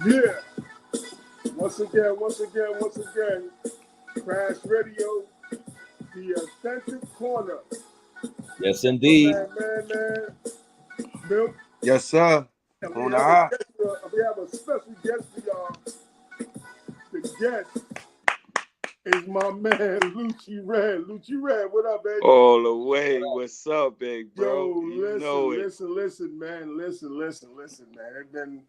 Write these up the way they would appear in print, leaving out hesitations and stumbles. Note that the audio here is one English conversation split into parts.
Yeah, once again, Crash Radio, the authentic corner. Yes, My indeed. man, Milk. Yes, sir. And On the hot. we have a special guest for y'all. The guest is my man, Lucci Red. Lucci Red, what up, baby? All the way. What's up, big bro? Yo, You know it. listen, man. Listen, man. It's been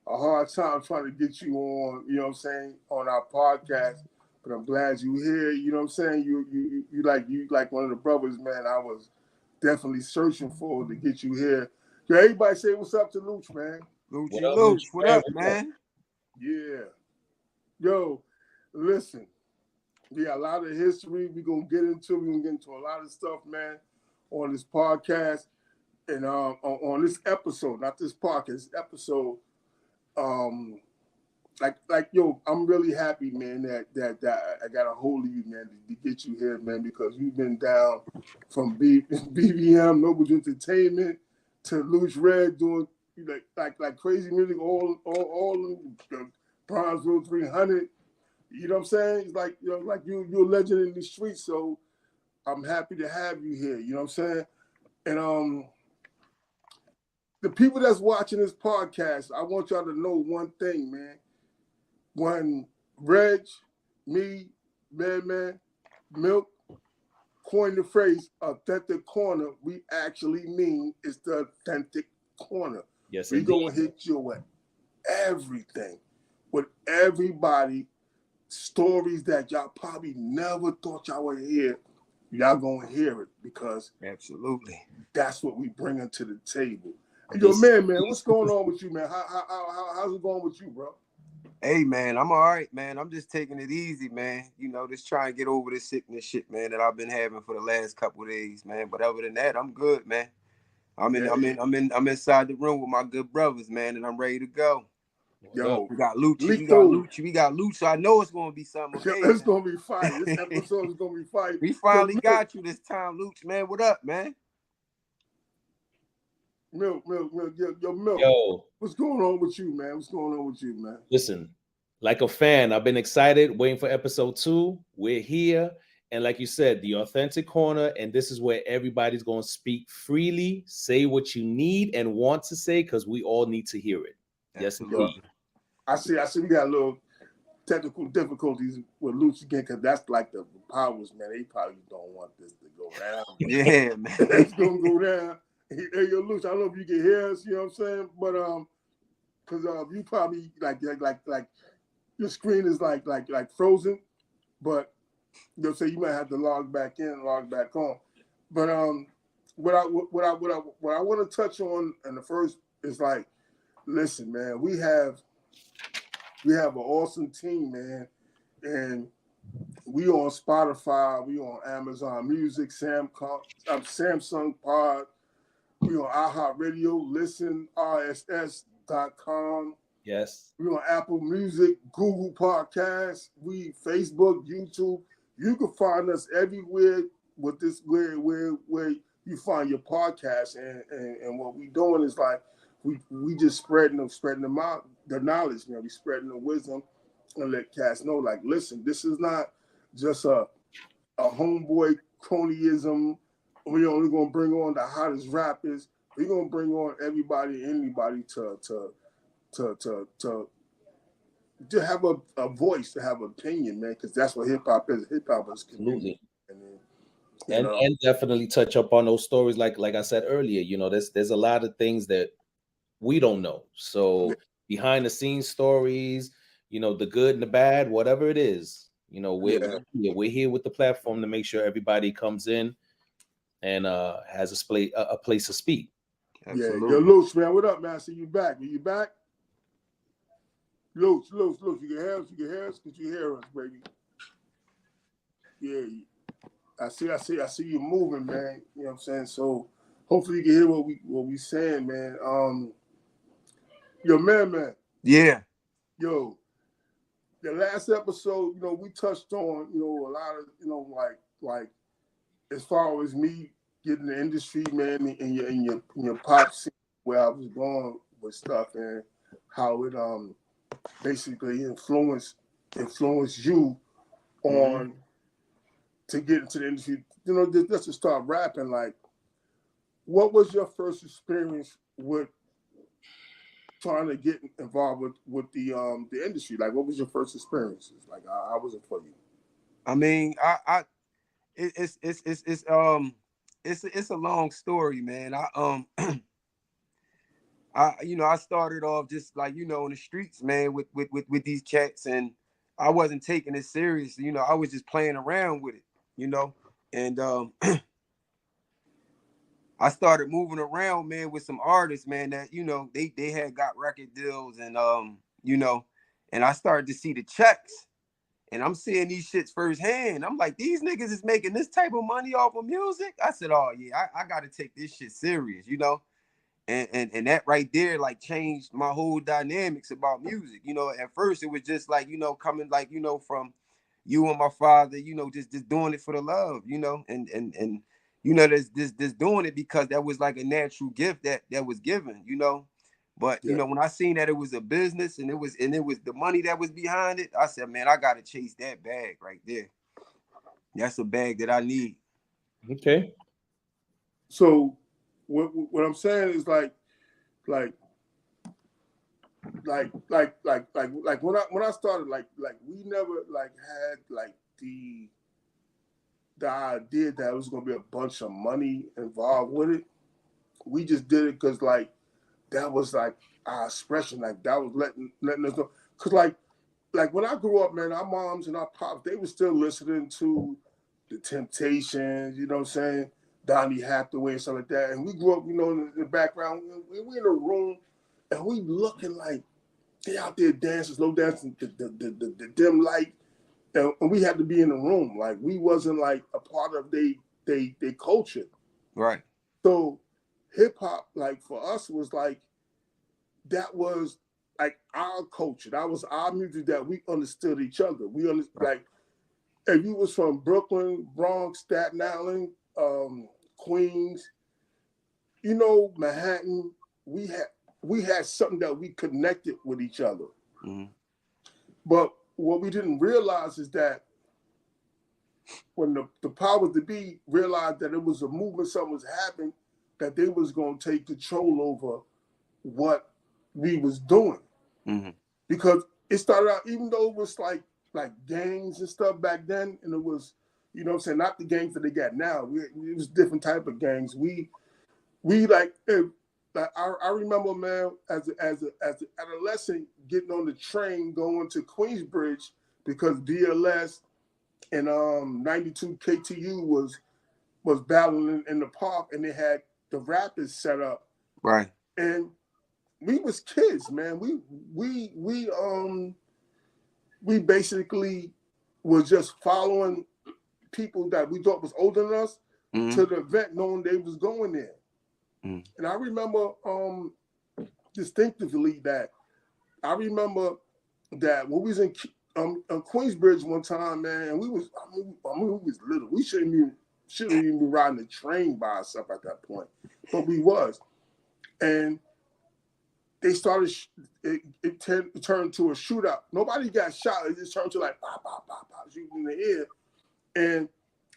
a hard time trying to get you on, you know what I'm saying, on our podcast. But I'm glad you here. You know what I'm saying? You like one of the brothers, man. I was definitely searching for to get you here. Yo, everybody say what's up to Luch, man. Lucci What up, Luch. Lucci What Red? up, man? Yeah. Yo, listen. We got a lot of history we're gonna get into. We're gonna get into a lot of stuff, man, on this podcast. And on this episode, not this podcast, episode, yo, I'm really happy, man, that I got a hold of you, man, to get you here, man, because you've been down from BBM, Noble Entertainment, to Luch Red doing like crazy music, all in the Bronzeville 300. You know what I'm saying? It's like you're a legend in the streets, so I'm happy to have you here. You know what I'm saying? And the people that's watching this podcast, I want y'all to know one thing, man. When Reg, me, man, Milk coined the phrase authentic corner, we actually mean it's the authentic corner. Yes, we indeed. gonna hit you with everything, with everybody, stories that y'all probably never thought y'all would hear. Y'all gonna hear it because Absolutely. that's what we bring to the table. Yo, man, what's going on with you, man? How's it going with you, bro? Hey, man, I'm all right, man. I'm just taking it easy, man. You know, just trying to get over this sickness shit, man, that I've been having for the last couple of days, man. But other than that, I'm good, man. I'm inside the room with my good brothers, man, and I'm ready to go. Yo, we got Lucci, we got Lucci. I know it's gonna be something amazing. It's gonna be fire. This episode is gonna be fire. We finally got you this time, Lucci, man. What up, man? Milk. Yo, Milk. Yo, what's going on with you, man? What's going on with you, man? listen, like a fan, I've been excited, waiting for episode 2. We're here. And like you said, the authentic corner, and this is where everybody's going to speak freely, say what you need and want to say, because we all need to hear it. Yes, indeed. I see we got a little technical difficulties with Luch again, because that's like the powers, man. They probably don't want this to go down. Yeah, man. It's gonna go down. Hey, yo, Luch, I don't know if you can hear us, you know what I'm saying? But because you probably like your screen is like frozen, but they'll say you might have to log back in, log back on. But what I want to touch on in the first is like, listen, man, we have an awesome team, man, and we on Spotify, we on Amazon Music, Samsung Pod, we on iHeartRadio, Listen, RSS.com. Yes. We on Apple Music, Google Podcasts, we Facebook, YouTube. You can find us everywhere with this where you find your podcast, and what we doing is like we just spreading them out, the knowledge, man. We spreading the wisdom and let cats know, like, listen, this is not just a homeboy cronyism. We only gonna bring on the hottest rappers. We're gonna bring on everybody, anybody to have a voice, to have an opinion, man, because that's what hip hop is. Hip hop is community. Absolutely. And definitely touch up on those stories, like I said earlier. You know, there's a lot of things that we don't know. So behind the scenes stories, you know, the good and the bad, whatever it is, you know, we're here with the platform to make sure everybody comes in and has a place to speak. Absolutely. Yeah, yo, Luch, man, what up, man? I see you back. Are you back? Luch, you can hear us? Could you hear us, baby? Yeah, I see you moving, man. You know what I'm saying? So hopefully you can hear what we saying, man. Yo, man. Yeah. Yo, the last episode, you know, we touched on, you know, a lot of, you know, like as far as me getting the industry, man, in your pop scene, where I was going with stuff, and how it basically influenced you on to get into the industry, you know, just to start rapping? Like, what was your first experience with trying to get involved with the industry? Like, what was your first experiences? Like, how was it for you? I mean, it's a long story, man. I started off just like, you know, in the streets, man, with these cats, and I wasn't taking it serious. You know, I was just playing around with it, you know, and I started moving around, man, with some artists, man, that, you know, they had got record deals, and you know, and I started to see the checks, and I'm seeing these shits firsthand. I'm like, these niggas is making this type of money off of music. I said, oh yeah, I got to take this shit serious, you know. And that right there like changed my whole dynamics about music. You know, at first it was just like, you know, coming like, you know, from you and my father, you know, just doing it for the love, you know, and you know, this doing it because that was like a natural gift that was given, you know. But you know, when I seen that it was a business and it was the money that was behind it, I said, man, I gotta chase that bag right there. That's a bag that I need. Okay. So what I'm saying is like when I started, like we never like had like the idea that it was gonna be a bunch of money involved with it. We just did it because like that was like our expression, like that was letting us know. Cause like when I grew up, man, our moms and our pops, they were still listening to the Temptations, you know what I'm saying? Donny Hathaway and stuff like that. And we grew up, you know, in the background. We in a room and we looking like they out there dancing, slow dancing, the dim light. And we had to be in the room. Like we wasn't like a part of they culture. Right. So hip hop, like for us, was like that was like our culture. That was our music that we understood each other. We understood, like if you was from Brooklyn, Bronx, Staten Island, Queens, you know, Manhattan, we had something that we connected with each other. Mm-hmm. But what we didn't realize is that when the powers that be realized that it was a movement, something was happening, that they was going to take control over what we was doing. Mm-hmm. Because it started out, even though it was like gangs and stuff back then, and it was, you know what I'm saying, not the gangs that they got now. It was different type of gangs. We like I remember, man, as an adolescent getting on the train going to Queensbridge because DLS and 92 KTU was battling in the park, and they had the rappers set up. Right. And we was kids, man. We basically was just following people that we thought was older than us to the event, knowing they was going there. Mm. And I remember distinctively that when we was in Queensbridge one time, man, we was little. We shouldn't even be riding the train by ourselves at that point, but we was. And they started, it turned to a shootout. Nobody got shot. It just turned to like, pop, pop, pop, pop, shooting in the air. And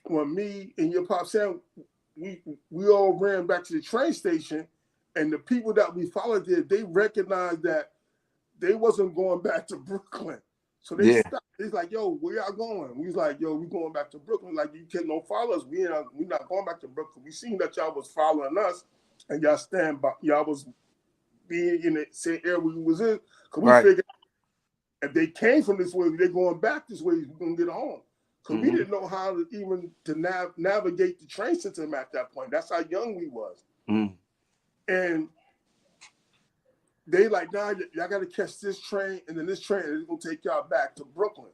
when me and your pop said, we all ran back to the train station, and the people that we followed there, they recognized that they wasn't going back to Brooklyn. So they stopped. It's like, yo, where y'all going? We was like, yo, we going back to Brooklyn. Like, you can't don't follow us. We not going back to Brooklyn. We seen that y'all was following us, and y'all stand by. Y'all was being in the same area we was in. Because we figured if they came from this way, they're going back this way, we're going to get home. Because we didn't know how to even navigate the train system at that point. That's how young we was. Mm. And they like, nah, y'all got to catch this train, and then this train is going to take y'all back to Brooklyn.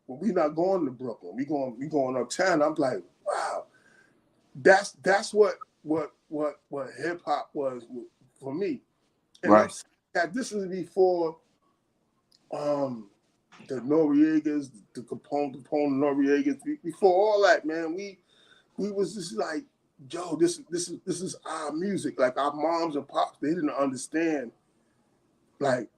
But we not going to Brooklyn. We going uptown. I'm like, wow, that's what hip hop was for me. And this is before the Noriegas, the Capone Noriegas. Before all that, man, we was just like, yo, this is our music. Like our moms and pops, they didn't understand like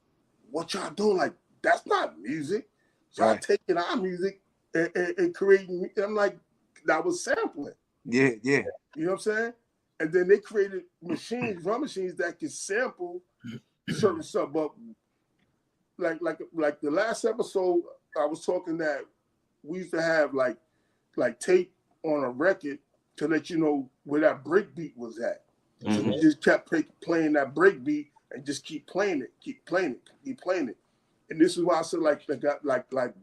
what y'all doing. Like that's not music. Y'all taking our music and creating. And I'm like, that was sampling. Yeah. You know what I'm saying? And then they created drum machines that can sample certain stuff. But like the last episode, I was talking that we used to have like tape on a record to let you know where that break beat was at. So we just kept playing that break beat and just keep playing it. And this is why I said like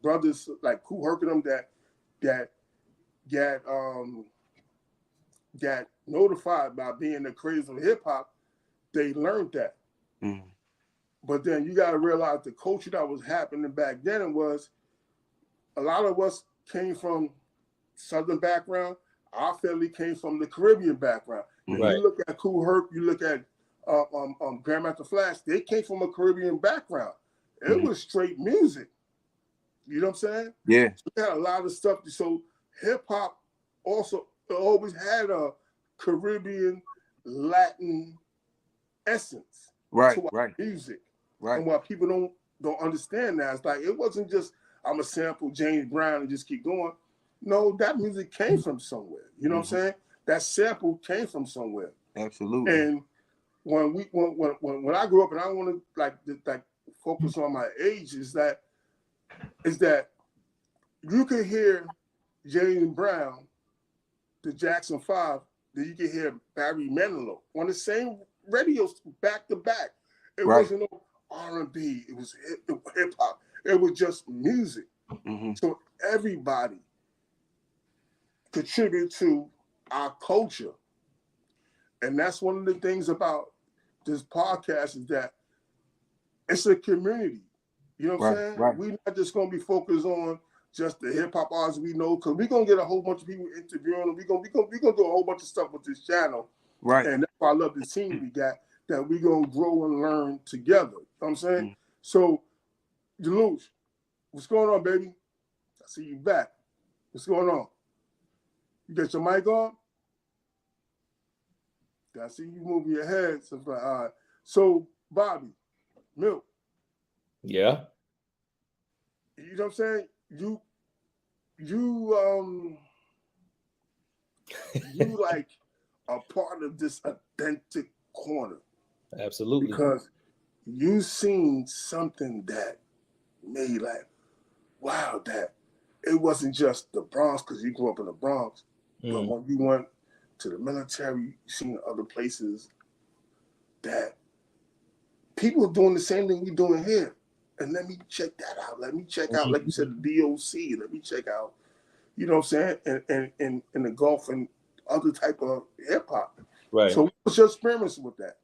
brothers like Kool Herc and them got notified by being the craze of hip hop. They learned that. But then you got to realize the culture that was happening back then was a lot of us came from Southern background. Our family came from the Caribbean background. Right. You look at Kool Herc, you look at Grandmaster Flash, they came from a Caribbean background. It was straight music. You know what I'm saying? Yeah. So we had a lot of stuff. So hip hop also always had a Caribbean Latin essence to our music. Right. And what people don't understand now, it's like it wasn't just I'm a sample James Brown and just keep going. No, that music came from somewhere. You know what I'm saying? That sample came from somewhere. Absolutely. And when I grew up, and I want to like focus on my age, is that you can hear James Brown, the Jackson 5, then you can hear Barry Manilow on the same radios back to back. It wasn't no R&B. It was hip hop. It was just music. So everybody contribute to our culture. And that's one of the things about this podcast is that it's a community. You know what I'm saying? We're not just going to be focused on just the hip hop artists we know, because we're going to get a whole bunch of people interviewing them. We're going to do a whole bunch of stuff with this channel. Right. And that's why I love the team we got, that we're going to grow and learn together. You know what I'm saying? So, Deluge, what's going on, baby? I see you back. What's going on? You got your mic on? I see you moving your head. So, all right. So, Bobby, Milk. Yeah. You know what I'm saying? You like a part of this authentic corner. Absolutely. Because you seen something that made like, wow, that it wasn't just the Bronx, because you grew up in the Bronx, but when you went to the military, you seen other places that people are doing the same thing we're doing here. And let me check that out. Let me check out, like you said, the DOC. Let me check out, you know what I'm saying, and the Gulf and other type of hip hop. Right. So what's your experience with that?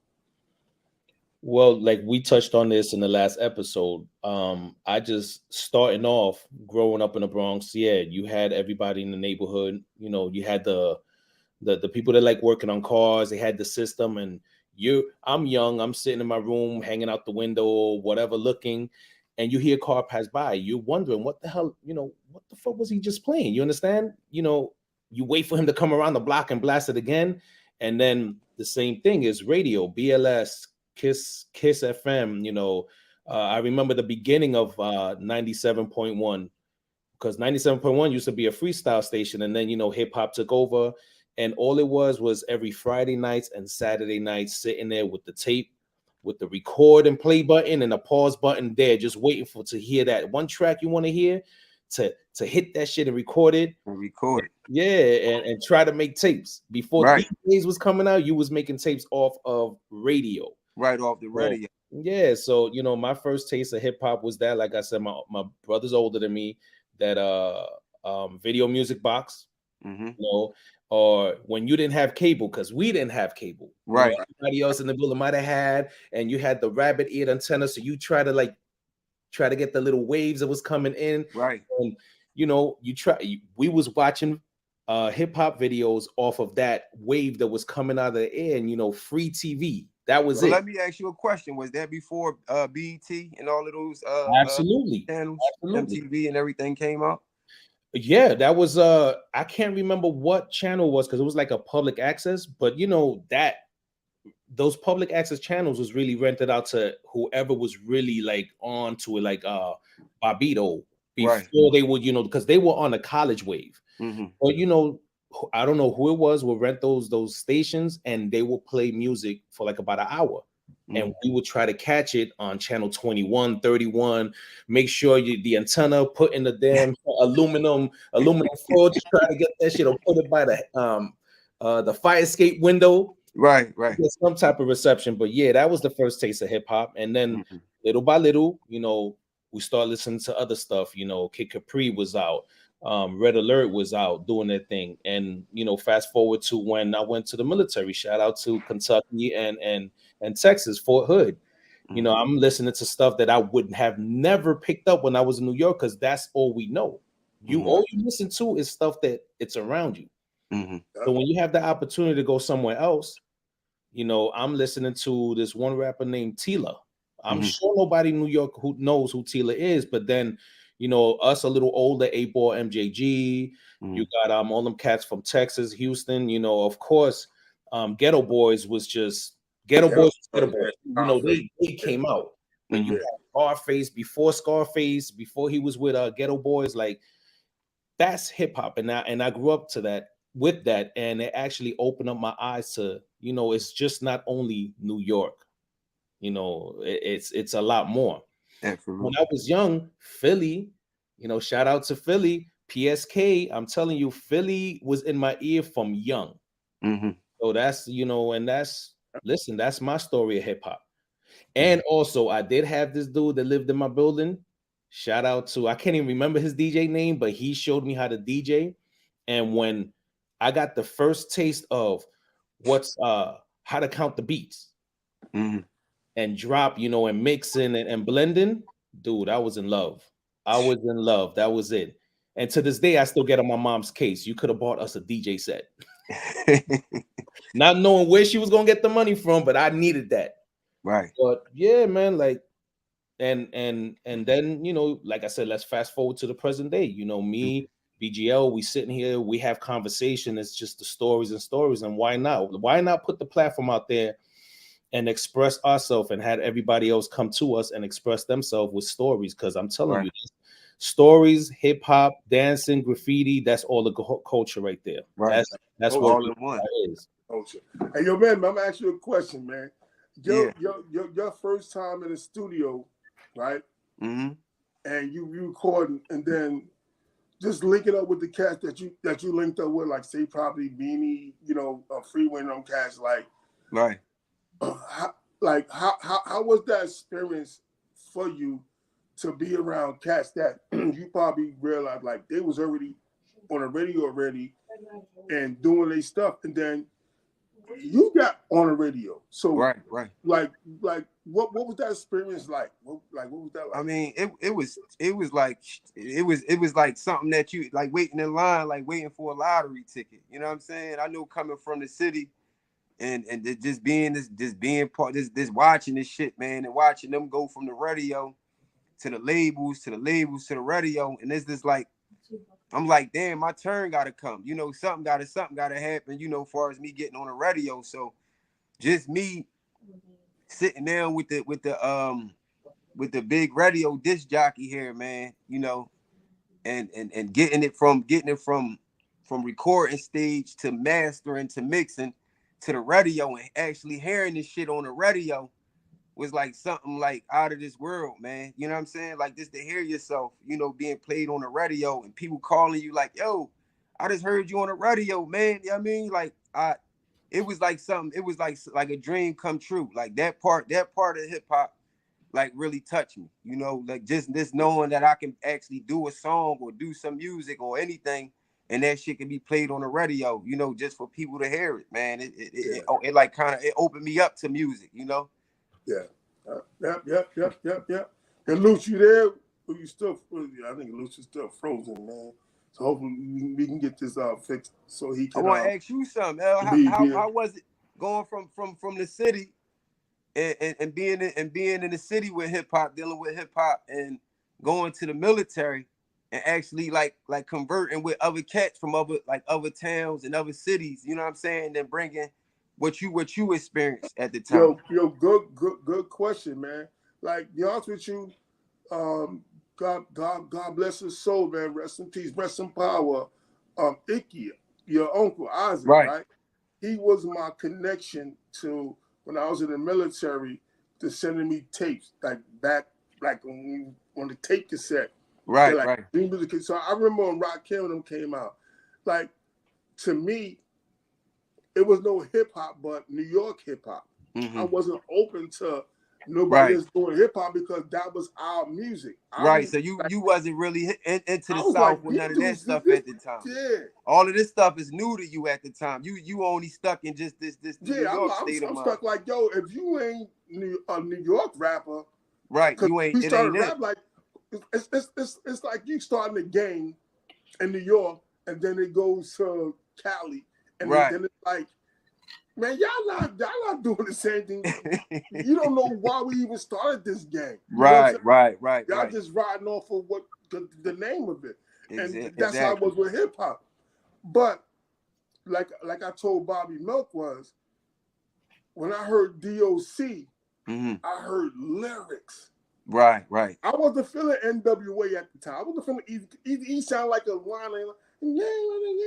Well, like we touched on this in the last episode. I just starting off growing up in the Bronx. Yeah, you had everybody in the neighborhood. You know, you had the people that like working on cars. They had the system, and I'm young. I'm sitting in my room, hanging out the window or whatever, looking, and you hear a car pass by. You're wondering what the hell, what the fuck was he just playing? You understand? You wait for him to come around the block and blast it again, and then the same thing is radio, BLS. Kiss FM, I remember the beginning of 97.1, because 97.1 used to be a freestyle station, and then hip hop took over, and all it was every Friday nights and Saturday nights sitting there with the tape, with the record and play button and a pause button there, just waiting to hear that one track you want to hear, to hit that shit and record it. Yeah, and try to make tapes. Before DJs was coming out, you was making tapes off of radio. Right off the radio. Yeah, so my first taste of hip hop was that. Like I said, my brother's older than me. That video music box, or when you didn't have cable, because we didn't have cable. Right. Everybody else in the building might have had, and you had the rabbit eared antenna, so you try to get the little waves that was coming in. Right. And we was watching hip hop videos off of that wave that was coming out of the air, and free TV. That was it. Let me ask you a question. Was that before BET and all of those Absolutely. Channels, MTV and everything came out? Yeah, that was I can't remember what channel it was, because it was like a public access, but that those public access channels was really rented out to whoever was really like on to it, like Barbito, before they would, because they were on a college wave. But I don't know who it was, would rent those stations, and they will play music for like about an hour. And we would try to catch it on channel 21, 31, make sure the antenna put in the damn aluminum foil to try to get that shit, or put it by the fire escape window. Right. Some type of reception. But yeah, that was the first taste of hip hop. And then little by little, we started listening to other stuff. Kid Capri was out. Red Alert was out doing their thing. And, fast forward to when I went to the military, shout out to Kentucky and Texas, Fort Hood. I'm listening to stuff that I would have never picked up when I was in New York, because that's all we know. All you listen to is stuff that it's around you. So when you have the opportunity to go somewhere else, I'm listening to this one rapper named Tila. I'm sure nobody in New York who knows who Tila is, but then, us a little older, 8-Ball, MJG, you got all them cats from Texas, Houston, of course, Ghetto Boys was just Ghetto Boys. They came out. And you had Scarface, before he was with Ghetto Boys, like that's hip hop. And I grew up with that, and it actually opened up my eyes to, it's just not only New York, it's a lot more. Absolutely. When I was young, Philly, shout out to Philly, PSK. I'm telling you, Philly was in my ear from young. So that's, that's my story of hip hop. And also, I did have this dude that lived in my building. Shout out to, I can't even remember his DJ name, but he showed me how to DJ. And when I got the first taste of what's how to count the beats and drop, and mixing and blending, dude, I was in love. That was it. And to this day, I still get on my mom's case. You could have bought us a DJ set. Not knowing where she was gonna get the money from, but I needed that. Right. But yeah, man, like, and then, like I said, let's fast forward to the present day. Me, BGL, we sitting here, we have conversation. It's just the stories and stories. And why not? Why not put the platform out there and express ourselves and have everybody else come to us and express themselves with stories? Because I'm telling you, stories, hip hop, dancing, graffiti, that's all the culture right there. Right. That's all what in one is. Culture. Hey, yo, man, I'm gonna ask you a question, man. Your first time in the studio, right? And you recording, and then just linking up with the cats that you linked up with, like say probably Beanie, Freeway and them cats, like, right. How was that experience for you to be around cats that you probably realized like they was already on the radio already and doing their stuff, and then you got on the radio? So right. Like what was that experience like? What was that like? I mean, it was like something that you like waiting in line, like waiting for a lottery ticket. You know what I'm saying? I know coming from the city and just being part this watching this shit, man, and watching them go from the radio to the labels to the radio, and it's just like I'm like, damn, my turn gotta come. Something gotta happen, as far as me getting on the radio. So just me sitting down with the big radio disc jockey here, man, and getting it from recording stage to mastering to mixing to the radio, and actually hearing this shit on the radio was like something like out of this world, man. You know what I'm saying? Like, just to hear yourself, being played on the radio and people calling you like, yo, I just heard you on the radio, man. You know what I mean? Like, it was like something, it was like a dream come true. Like that part of hip hop like really touched me, like just this knowing that I can actually do a song or do some music or anything, and that shit can be played on the radio, just for people to hear it, man. It like kind of, it opened me up to music, Yeah. Yep. And Luch, you there? Or you still? I think Luch is still frozen, man. So hopefully we can get this fixed so he can. I want to ask you something. How was it going from the city and being in the city with hip hop, dealing with hip hop, and going to the military and actually like converting with other cats from other towns and other cities? You know what I'm saying? Then bringing what you experienced at the time. Yo, good question, man. Like, be honest with you, God bless his soul, man. Rest in peace, rest in power. Icky, your uncle Isaac, right? He was my connection to when I was in the military, to sending me tapes, like back, like on the tape cassette. Right, like, right. So I remember when Rakim and them came out. Like, to me, it was no hip hop, but New York hip hop. I wasn't open to nobody else doing hip hop because that was our music. So you wasn't really into the South like, with none of that stuff this, at the time. Yeah. All of this stuff is new to you at the time. You only stuck in just this New York state of mind. I'm stuck like, yo, if you ain't a New York rapper, right? You ain't. We started rap like it's like you starting a game in New York and then it goes to Cali and then it's like, man, y'all not doing the same thing. You don't know why we even started this game. Right. Y'all just riding off of what the name of it. And that's how it was with hip hop. But like I told Bobby Milk was, when I heard DOC, I heard lyrics. Right. I wasn't feeling NWA at the time. I wasn't feeling he sounded like a line.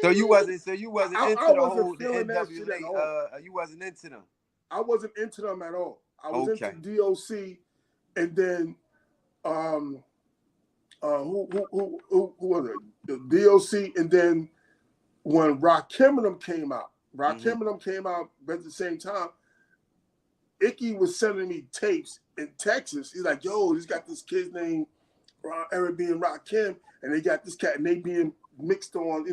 So you wasn't into the whole NWA. You wasn't into them. I wasn't into them at all. I was into DOC, and then who was it? The DOC, and then when Rakim and them came out, at the same time. Icky was sending me tapes in Texas. He's like, yo, he's got this kid's name, Eric being Rakim, and they got this cat, and they being mixed on,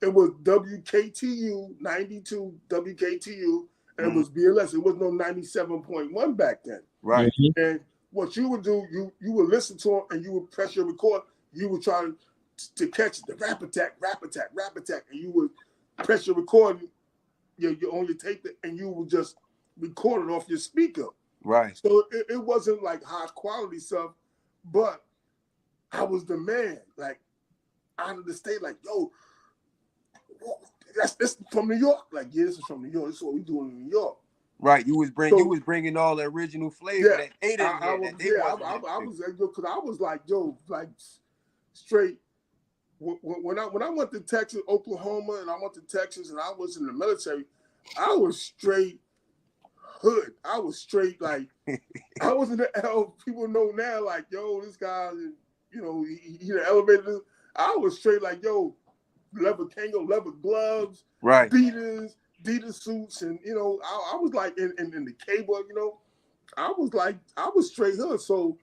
it was WKTU, 92 WKTU, and it was BLS. It was no 97.1 back then. Right. And what you would do, you would listen to them, and you would press your record. You would try to catch the rap attack, and you would press your record, you're on your tape, and you would just record it off your speaker. Right. So it wasn't like high quality stuff, but I was the man, like out of the state, like, yo, that's from New York. Like, yeah, this is from New York. This is what we doing in New York. Right. You was bringing all the original flavor that they didn't I was because I was like, yo, like straight. When I went to Texas, Oklahoma, and I went to Texas, and I was in the military, I was straight hood. I was straight, like, I was in the L. People know now, like, yo, this guy, he elevated. I was straight, like, yo, leather Kango, leather gloves, right? Adidas suits, and I was like in the cable, I was straight hood. So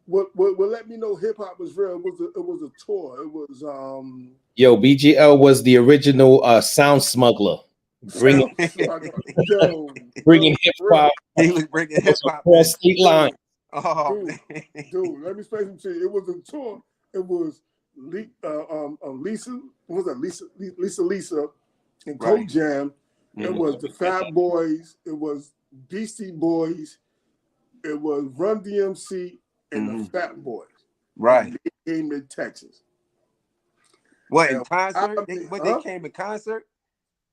what let me know hip hop was real? It was a tour. It was BGL was the original sound smuggler. Bringing hip hop. He was bringing hip hop across state line. Dude, let me explain something to you. It was a tour. It was Lisa and Coke Jam. It was the Fat Boys. It was Beastie Boys. It was Run DMC and the Fat Boys. Right. They came in Texas. What, in concert? They came in concert?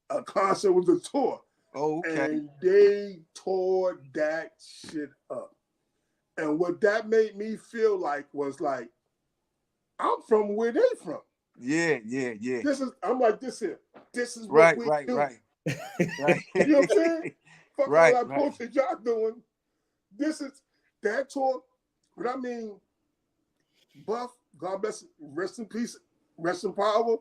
A concert was a tour. Oh, okay. And they tore that shit up. And what that made me feel like was like, I'm from where they from. Yeah. I'm like, this is what we do. Right. You know what I'm saying? Fuck all that bullshit y'all doing. This is that tour. But I mean, Buff, God bless, rest in peace, rest in power.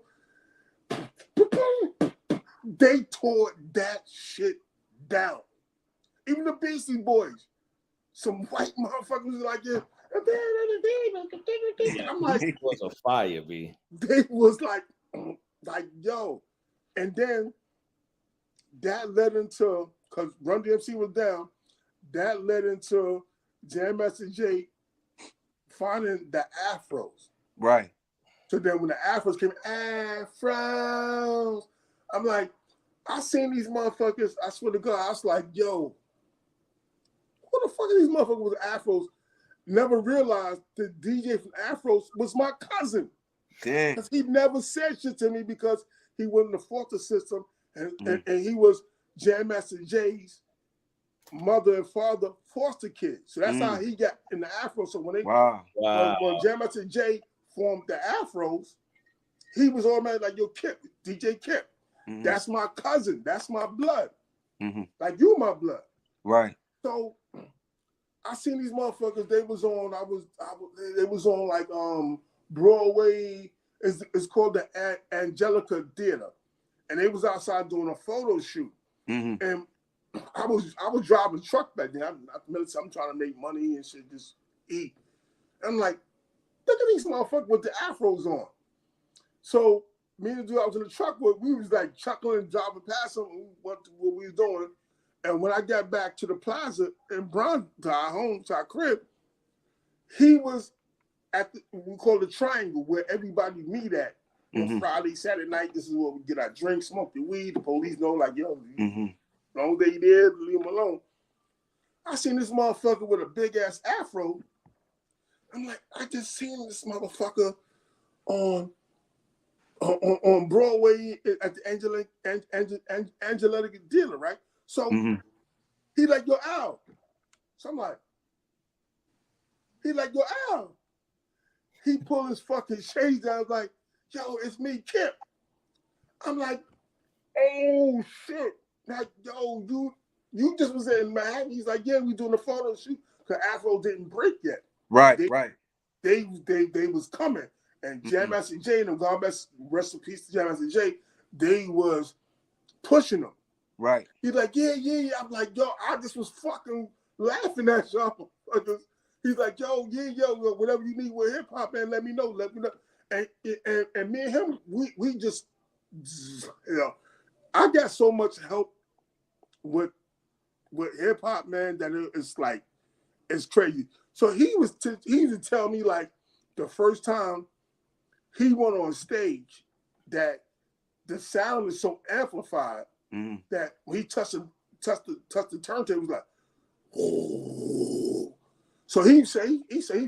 They tore that shit down. Even the Beastie Boys, some white motherfuckers like it. I'm like, it was a fire, B. They was like yo, and then that led into, because Run DMC was down. That led into Jam Master Jay finding the Afros. Right. So then when the Afros came, Afros, I'm like, I seen these motherfuckers, I swear to God, I was like, yo, who the fuck are these motherfuckers with Afros? Never realized the DJ from Afros was my cousin. Damn. Because he never said shit to me because he was in the foster system and he was Jam Master Jay's mother and father foster kids. So that's how he got in the Afro. So when when Jam Master Jay formed the Afros, he was automatically like, yo, Kip, DJ Kip. That's my cousin. That's my blood. Like, you my blood. Right. So I seen these motherfuckers. They was on. They was on like Broadway. It's called the Angelica Theater, and they was outside doing a photo shoot. And I was driving a truck back then. I'm trying to make money and shit, just eat. And I'm like, look at these motherfuckers with the Afros on. So me and the dude I was in the truck with, we was like chuckling, driving past them, what we was doing. And when I got back to the plaza in Bronx, to our home, to our crib, he was at we call the Triangle, where everybody meet at. On Friday, Saturday night, this is where we get our drink, smoke the weed. The police know, like, yo, long as they there, leave them alone. I seen this motherfucker with a big ass afro. I'm like, I just seen this motherfucker on Broadway at the Angelica Theater, right? So he like, yo, Al. So I'm like, he like, yo, Al. He pulled his fucking shades down. I was like, yo, it's me, Kip. I'm like, oh shit. Like, yo, you just was in Manhattan. He's like, yeah, we doing a photo shoot because Afro didn't break yet. Right. They was coming. And Jam Master Jay and them, God rest in peace to Jam Master Jay, they was pushing them. Right. He's like, yeah. I'm like, yo, I just was fucking laughing at y'all. He's like, yo, whatever you need with hip hop, man, let me know. And me and him, we just, you know, I got so much help with hip hop, man, that it's like, it's crazy. So he used to tell me, like, the first time he went on stage, that the sound is so amplified that when he touched the turntable, it was like, oh. So he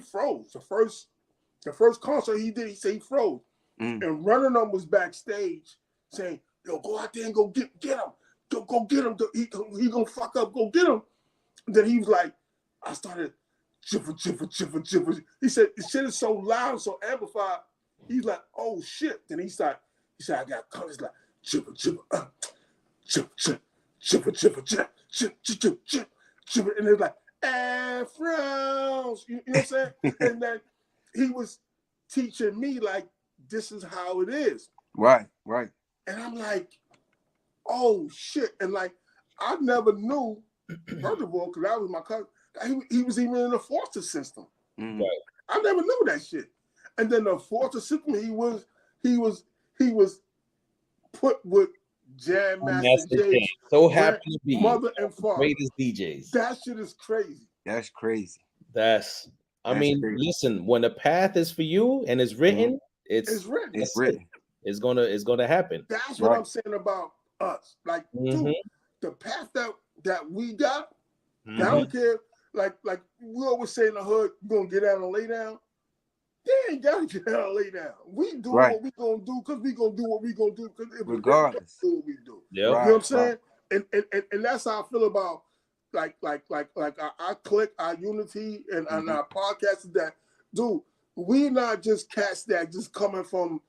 froze. The first concert he did, he said he froze. And Running On was backstage saying, yo, go out there and go get him. Go get him. He gonna fuck up. Go get him. And then he was like, I started chipper. He said, the shit is so loud, so amplified. He's like, oh shit. Then he said, I got colors like chipper. And it's like, Afros. You know what I'm saying? And then he was teaching me, like, this is how it is. Right. And I'm like, oh shit. And like, I never knew, first of all, because that was my cousin, he was even in the foster system. Right. I never knew that shit. And then the foster system, he was put with Jam Master Jay. So happy to be mother and father. Greatest DJs. That shit is crazy. That's crazy. I mean, crazy. Listen, when the path is for you and it's written, it's written. It's gonna happen. That's what I'm saying about us. Like, dude, the path that we got, I don't care. Like we always say in the hood, you gonna get out and lay down. They ain't gotta get out and lay down. We do what we gonna do because we gonna do what we gonna do. Regardless, do what we do. Yep. You know what I'm saying? And that's how I feel about like our clique, our unity, and our podcast is that, dude, we not just cats that just coming from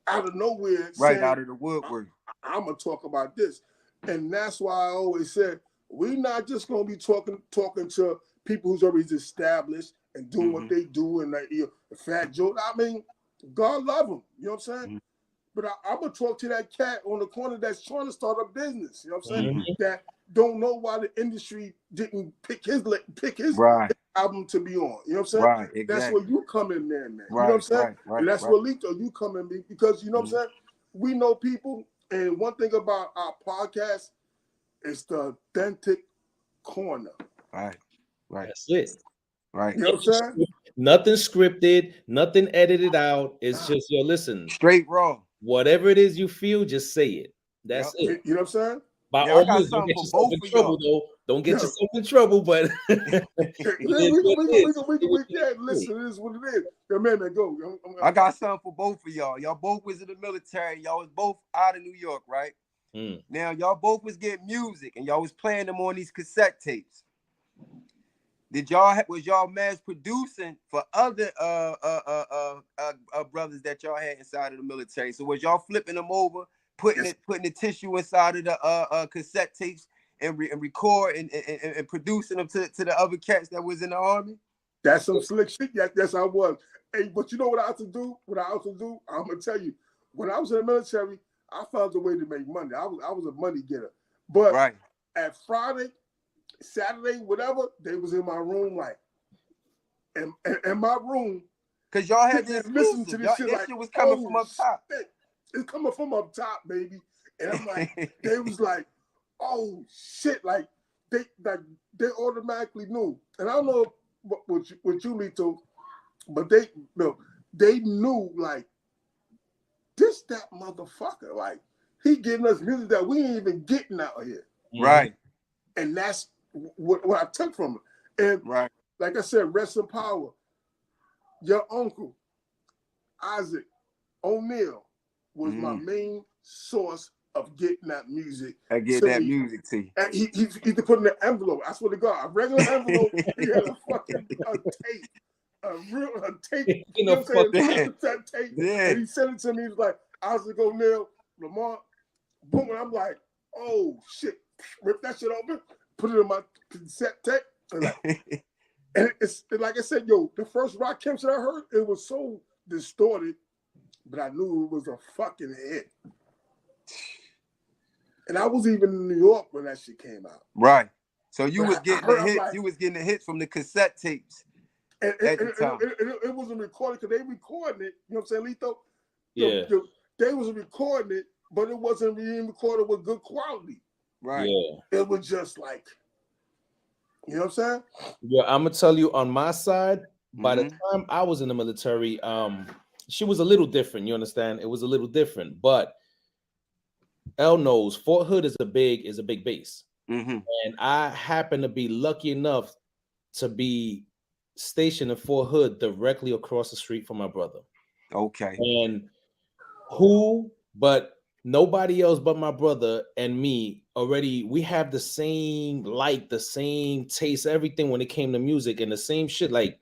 out of nowhere, right, saying, out of the woodwork. I'm gonna talk about this, and that's why I always said we not just gonna be talking to people who's already established and doing what they do, and like, Fat Joe. I mean, God love them. You know what I'm saying? But I'm gonna talk to that cat on the corner that's trying to start a business. You know what I'm saying? That don't know why the industry didn't pick his album to be on. You know what I'm saying? Right, exactly. That's where you come in there, man. Right, you know what I'm saying? Right, and that's where Lito, you come in, because you know what I'm saying? We know people, and one thing about our podcast is the authentic corner. Right. That's it. Right. You know what I'm saying? Nothing scripted, nothing edited out. It's just, listen. Straight raw. Whatever it is you feel, just say it. That's it. You know what I'm saying? By all means, don't get yourself in trouble, though. Don't get yourself in trouble, but listen, it is what it is. Man, go. I got something for both of y'all. Y'all both was in the military. Y'all was both out of New York, right? Now y'all both was getting music and y'all was playing them on these cassette tapes. Was y'all mass producing for other brothers that y'all had inside of the military? So was y'all flipping them over, putting the tissue inside of the cassette tapes and record and producing them to the other cats that was in the army? That's some slick shit. Yes, I was. Hey, but you know what I used to do? I'm gonna tell you. When I was in the military, I found a way to make money. I was a money getter. But at Friday, Saturday, whatever, they was in my room, like, in my room. Cause y'all had this listen to this shit, like, shit was coming from up top. It's coming from up top, baby. And I'm like, they was like, oh shit, like they automatically knew. And I don't know what you need to, but they knew, like, that motherfucker, like, he getting us music that we ain't even getting out here. Right. And that's what I took from it. And like I said, rest in power. Your uncle, Isaac O'Neal, was my main source of getting that music. I get that music to you. And he could put in an envelope. I swear to God, a regular envelope, he had a fucking tape. A tape. You know what I'm saying? That tape. Yeah. And he sent it to me. He was like, Isaac O'Neal, Lamar. Boom. And I'm like, oh shit. Rip that shit open, put it in my cassette tape. And it's like I said, yo, the first Rakim shit I heard, it was so distorted, but I knew it was a fucking hit. And I was even in New York when that shit came out. Right. So you was getting the hits. Like, you was getting the hits from the cassette tapes. And it wasn't recorded because they recorded it. You know what I'm saying, Lito? Yeah. They was recording it, but it wasn't being recorded with good quality. Right. Yeah. It was just like, you know what I'm saying? Yeah, I'm gonna tell you on my side, by the time I was in the military, she was a little different, you understand? It was a little different, but Elle knows Fort Hood is a big base. And I happen to be lucky enough to be stationed in Fort Hood directly across the street from my brother. Okay. And but nobody else but my brother and me already, we have the same taste, everything when it came to music and the same shit. Like,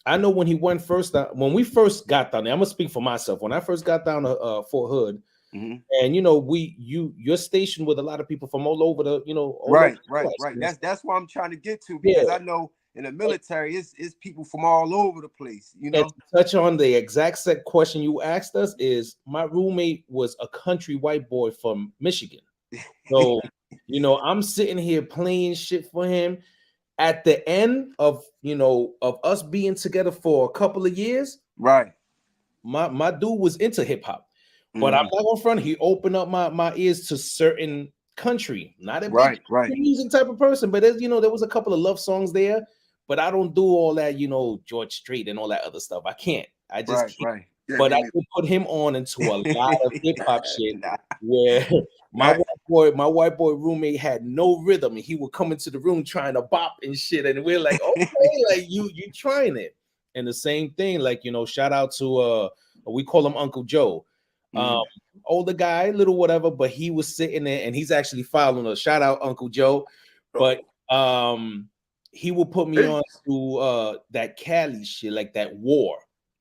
I know when when we first got down there, I'm gonna speak for myself. When I first got down to Fort Hood, and you know, you're stationed with a lot of people from all over the, you know, right. That's what I'm trying to get to, because I know in the military, it's people from all over the place, you know. And to touch on the exact set question you asked us, is my roommate was a country white boy from Michigan. So, you know, I'm sitting here playing shit for him. At the end of, you know, of us being together for a couple of years, right? My dude was into hip hop, but I'm not gonna front. He opened up my ears to certain country, not a big music type of person, but there's, you know, there was a couple of love songs there. But I don't do all that, you know, George Strait and all that other stuff. I can't. I just can't. Yeah, but I could put him on into a lot of hip hop shit where my white boy roommate had no rhythm, and he would come into the room trying to bop and shit, and we're like, okay, like you trying it. And the same thing, like, you know, shout out to we call him Uncle Joe, older guy, little whatever, but he was sitting there and he's actually following us. Shout out Uncle Joe, but he will put me on to that Cali shit, like that War,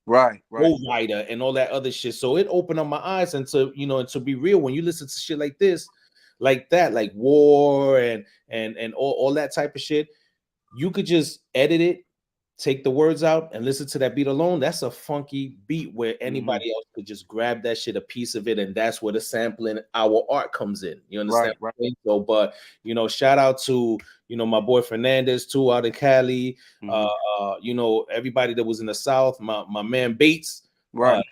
right, Rider, and all that other shit. So it opened up my eyes, and to, you know, and to be real, when you listen to shit like this, like that, like War and all that type of shit, you could just edit it, take the words out, and listen to that beat alone. That's a funky beat where anybody else could just grab that shit, a piece of it, and that's where the sampling, our art comes in. You understand? Right. So, but, you know, shout out to, you know, my boy Fernandez too, out of Cali. You know, everybody that was in the South, my man Bates,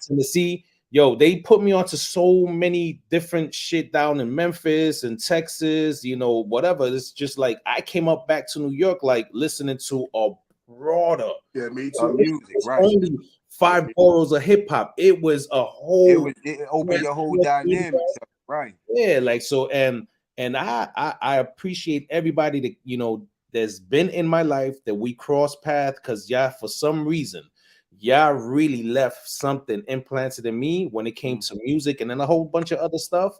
Tennessee. Yo, they put me onto so many different shit down in Memphis and Texas, you know, whatever. It's just like I came up back to New York, like listening to a broader me too. Music, only 5 boroughs of hip hop. It was a whole. It opened your whole dynamic, right? Yeah, like so, and I appreciate everybody that, you know, that's been in my life that we cross path, because for some reason, really left something implanted in me when it came to music, and then a whole bunch of other stuff.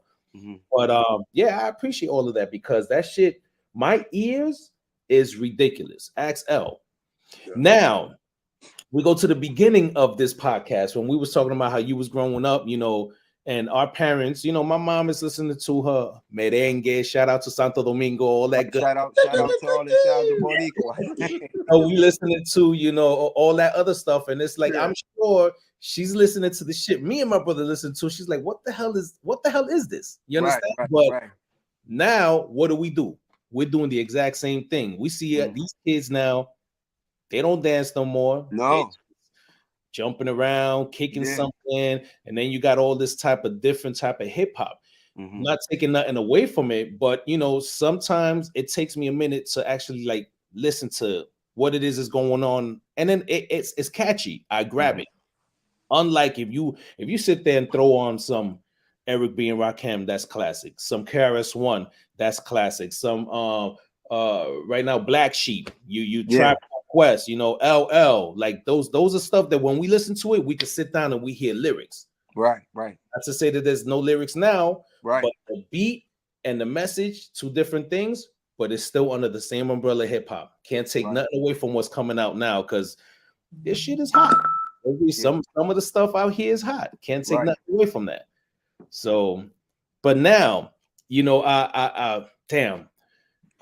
But yeah, I appreciate all of that because that shit, my ears is ridiculous. Ask L. Yeah. Now we go to the beginning of this podcast when we was talking about how you was growing up, you know, and our parents, you know, my mom is listening to her merengue. Shout out to Santo Domingo, all that good. Shout out to all the sounds of Boricua. Oh, we listening to, you know, all that other stuff, and it's like I'm sure she's listening to the shit me and my brother listen to. She's like, what the hell is this? You understand? But now, what do? We're doing the exact same thing. We see these kids now. They don't dance no more. No. Jumping around, kicking something, and then you got all this different type of hip hop. Not taking nothing away from it, but you know, sometimes it takes me a minute to actually like listen to what it is going on, and then it's catchy. I grab it. Unlike if you sit there and throw on some Eric B and Rakim, that's classic. Some KRS-One, that's classic. Some right now Black Sheep, you Trap Quest, you know, LL, like those are stuff that when we listen to it, we can sit down and we hear lyrics. Right. Not to say that there's no lyrics now, right? But the beat and the message, two different things, but it's still under the same umbrella hip hop. Can't take nothing away from what's coming out now because this shit is hot. Some of the stuff out here is hot. Can't take nothing away from that. So, but now, you know, I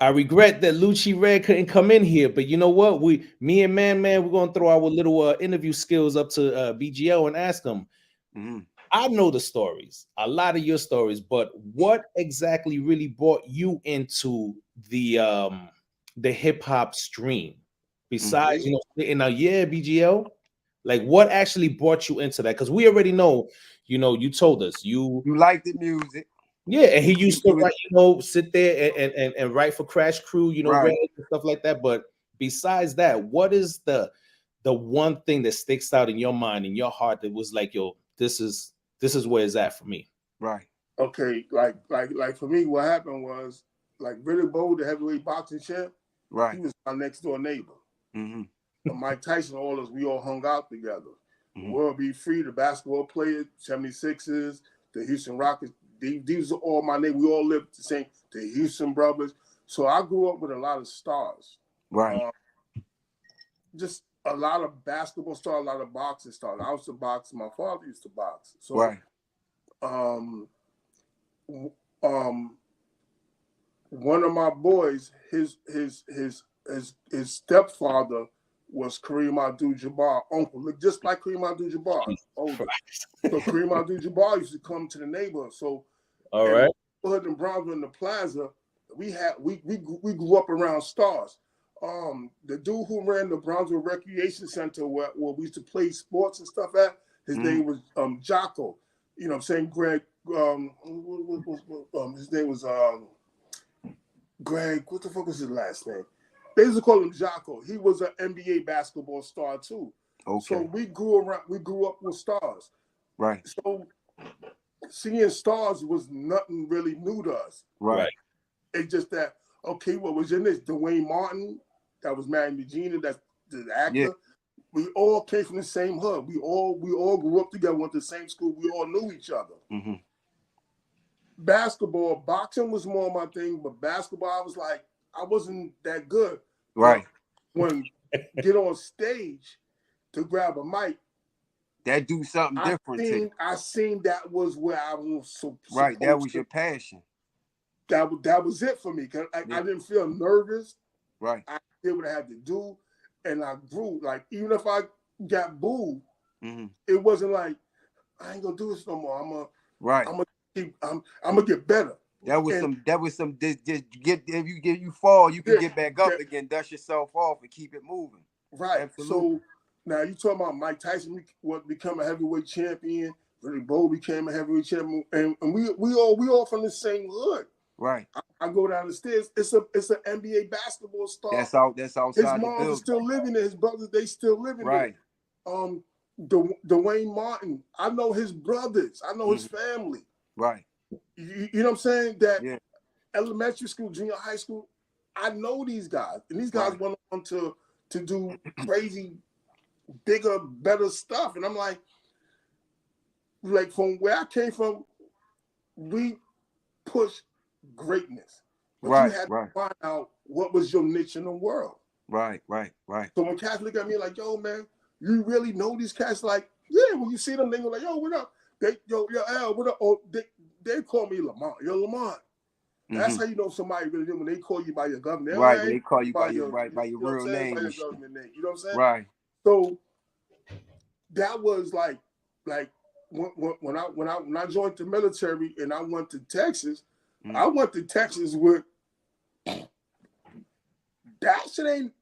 I regret that Lucci Red couldn't come in here, but you know what? Me and Man, we're gonna throw our little interview skills up to BGL and ask him. I know the stories, a lot of your stories, but what exactly really brought you into the hip hop stream? Besides, you know, in a year, BGL, like what actually brought you into that? Because we already know, you know, you told us you like the music. Yeah, and he used to write, you know, sit there and write for Crash Crew, you know, and stuff like that. But besides that, what is the one thing that sticks out in your mind, in your heart, that was like, yo, this is where it's at for me? Right. Okay, like for me, what happened was like Billy Bo, the heavyweight boxing champ. Right. He was my next door neighbor. Mike Tyson, all of us, we all hung out together. World Be Free, the basketball player, 76ers, the Houston Rockets. These are all my neighbors. We all lived the same. The Houston brothers. So I grew up with a lot of stars. Right. Just a lot of basketball stars, a lot of boxing stars. I used to box. My father used to box. So, one of my boys, his stepfather was Kareem Abdul-Jabbar, uncle, look just like Kareem Abdul-Jabbar. So Kareem Abdul-Jabbar used to come to the neighborhood. So, all right, neighborhood in Brownsville in the plaza, we grew up around stars. The dude who ran the Brownsville Recreation Center where we used to play sports and stuff at, his name was Jocko. You know what I'm saying? Greg. His name was Greg. What the fuck was his last name? They used to call him Jocko. He was an NBA basketball star too. Okay. So we grew up with stars. Right. So seeing stars was nothing really new to us. Right. It's just that, okay, what was in this? Dwayne Martin, that was married to Gina, that's the actor. Yeah. We all came from the same hood. We all grew up together, went to the same school. We all knew each other. Basketball, boxing was more my thing, but basketball, I was like, I wasn't that good. Right. When get on stage to grab a mic, that do something different. I seen that was where I was so right. That was your passion. That was it for me. Cause I didn't feel nervous. Right. I did what I had to do, and I grew. Like even if I got booed, it wasn't like I ain't gonna do this no more. I'm gonna get better. That was some. Just get if you fall, you can get back up again, dust yourself off, and keep it moving. Right. Absolutely. So now you talking about Mike Tyson become a heavyweight champion. Billy Bo became a heavyweight champion, and we all from the same hood. Right. I go down the stairs. It's an NBA basketball star. That's outside. His moms are still living there. His brothers, they still living there. Right. Dwayne Martin. I know his brothers. I know his family. Right. You know what I'm saying? That elementary school, junior high school, I know these guys. And these guys went on to do crazy, bigger, better stuff. And I'm like from where I came from, we push greatness. But right, you had to find out what was your niche in the world. Right. So when cats look at me like, yo, man, you really know these cats? Like, yeah, when you see them, they go like, yo, what up? Yo, Al, what up? Oh, they call me Lamont. Yo, Lamont. That's how you know somebody really, when they call you by your government. Right, when they call you by your real name. By your government name. You know what I'm saying? Right. So that was like when I joined the military and I went to Texas, I went to Texas with that shit ain't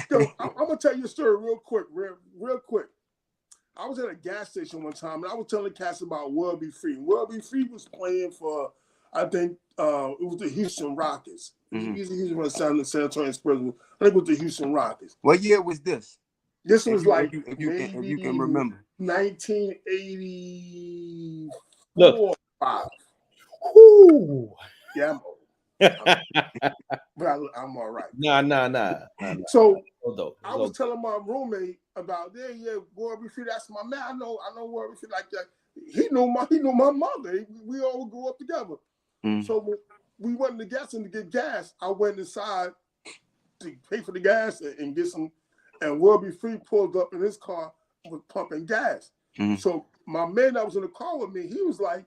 Yo, I'm gonna tell you a story real quick. I was at a gas station one time and I was telling cats about World Be Free. World Be Free was playing for, I think it was the Houston Rockets. He's from the San Antonio Spurs. I think it was the Houston Rockets. What year was this? This was if you can remember. 1984. 5. Ooh. Yeah, I'm old. But I'm all right. Nah. So I was telling my roommate about World Be Free. That's my man. I know World Be Free like that. He knew my mother. We all grew up together. So when we went to gas and to get gas, I went inside to pay for the gas and get some. And World Be Free pulled up in his car with pumping gas. So my man that was in the car with me, he was like,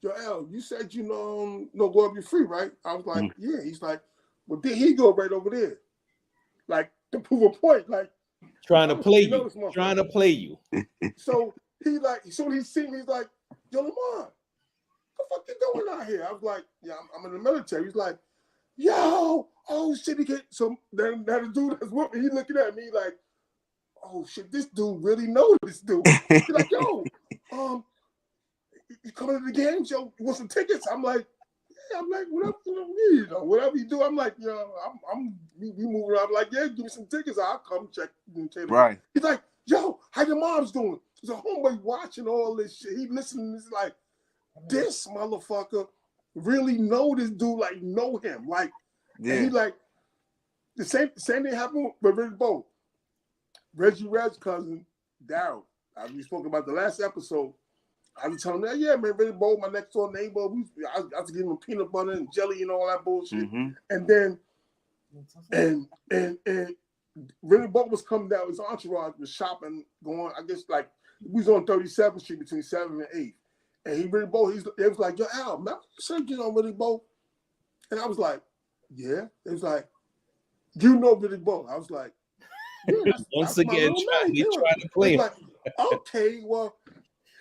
yo, Al, you said you know World Be Free, right? I was like, yeah. He's like, well, then he go right over there. Like, to prove a point, like trying to play you. So he like, soon he see me, he's like, yo, Lamont, what the fuck you doing out here? I was like, yeah, I'm in the military. He's like, yo, oh shit, he get so then the dude that's with me, he looking at me like, oh shit, this dude really know this dude. He's like, yo, you coming to the game? Yo, you want some tickets? I'm like, yeah, whatever you know, whatever you do. I'm like, we moving around. I'm like, yeah, give me some tickets. I'll come check. Right. He's like, yo, how your mom's doing? He's a homeboy watching all this shit. He listening. He's like, this motherfucker really know this dude, like know him. Like, and he like, the same thing happened with Reggie Bo. Reggie Red's cousin, Daryl. We spoke about the last episode. I was telling him, yeah, man, Reggie Bo, my next door neighbor. I was giving him peanut butter and jelly and all that bullshit. And then, and Reggie Bo was coming down. His entourage was shopping, going. I guess like we was on 37th Street between 7th and 8th. And Reggie Bo, it was like, yo, Al, man, you said you know Reggie Bo? And I was like, yeah. It was like, you know Reggie Bo? I was like, yeah, once again, trying to play him. Like, okay, well.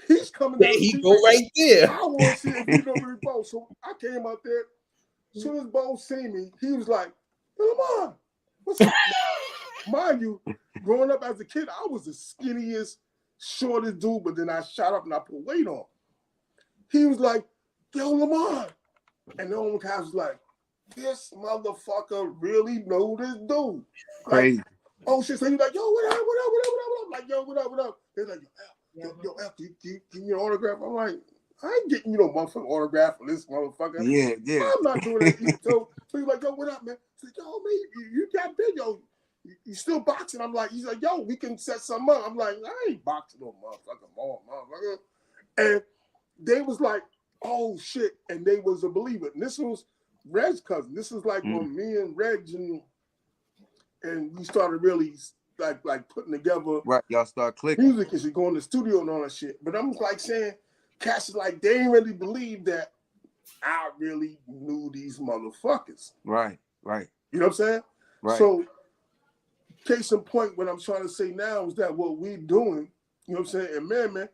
He's coming down. He go right there. I want to see if you know Reggie Bo. So I came out there. As soon as Bo seen me, he was like, come on, what's up? Mind you, growing up as a kid, I was the skinniest, shortest dude, but then I shot up and I put weight on. He was like, yo, Lamont. And the old guy was like, this motherfucker really know this dude. Crazy. Like, oh shit. So he's like, yo, what up? I'm like, yo, what up? They're like, yo, can you give me an autograph? I'm like, I ain't getting you no motherfucking autograph for this motherfucker. Yeah. I'm not doing that. So he's like, yo, what up, man? He's like, yo, man, you got big, yo. You still boxing? I'm like, he's like, yo, we can set something up. I'm like, I ain't boxing no motherfucker. And they was like, oh shit, and they was a believer. And this was Reg's cousin. This is like when me and Reg and we started really like putting together y'all start clicking music and shit, going to the studio and all that shit. But I'm like saying, Cash is like, they ain't really believe that I really knew these motherfuckers. Right. You know what I'm saying? Right. So, case in point, what I'm trying to say now is that what we doing, you know what I'm saying? And man,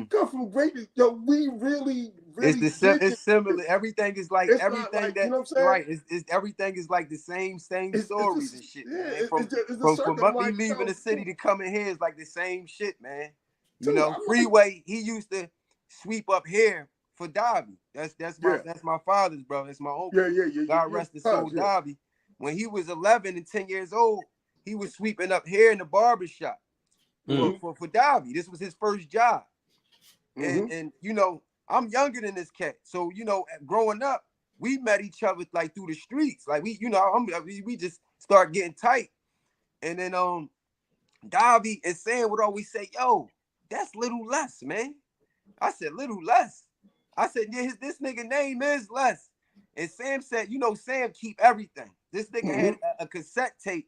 come from greatness. Yo, we really it's similar. Everything is like everything like, that you know what I'm saying? Right. It's everything is like the same stories and shit. Yeah, man. From me leaving the city to coming here is like the same shit, man. You know, Freeway, he used to sweep up here for Dobby. That's my father's brother. That's my uncle. Yeah. God rest his soul, Dobby. When he was 11 and 10 years old, he was sweeping up here in the barbershop for Dobby. This was his first job. And you know, I'm younger than this cat. So, you know, growing up, we met each other like through the streets. Like we just start getting tight. And then Dobby and Sam would always say, yo, that's Little Les, man. I said, Little Les. I said, yeah, this nigga name is Les. And Sam said, you know, Sam keep everything. This nigga had a cassette tape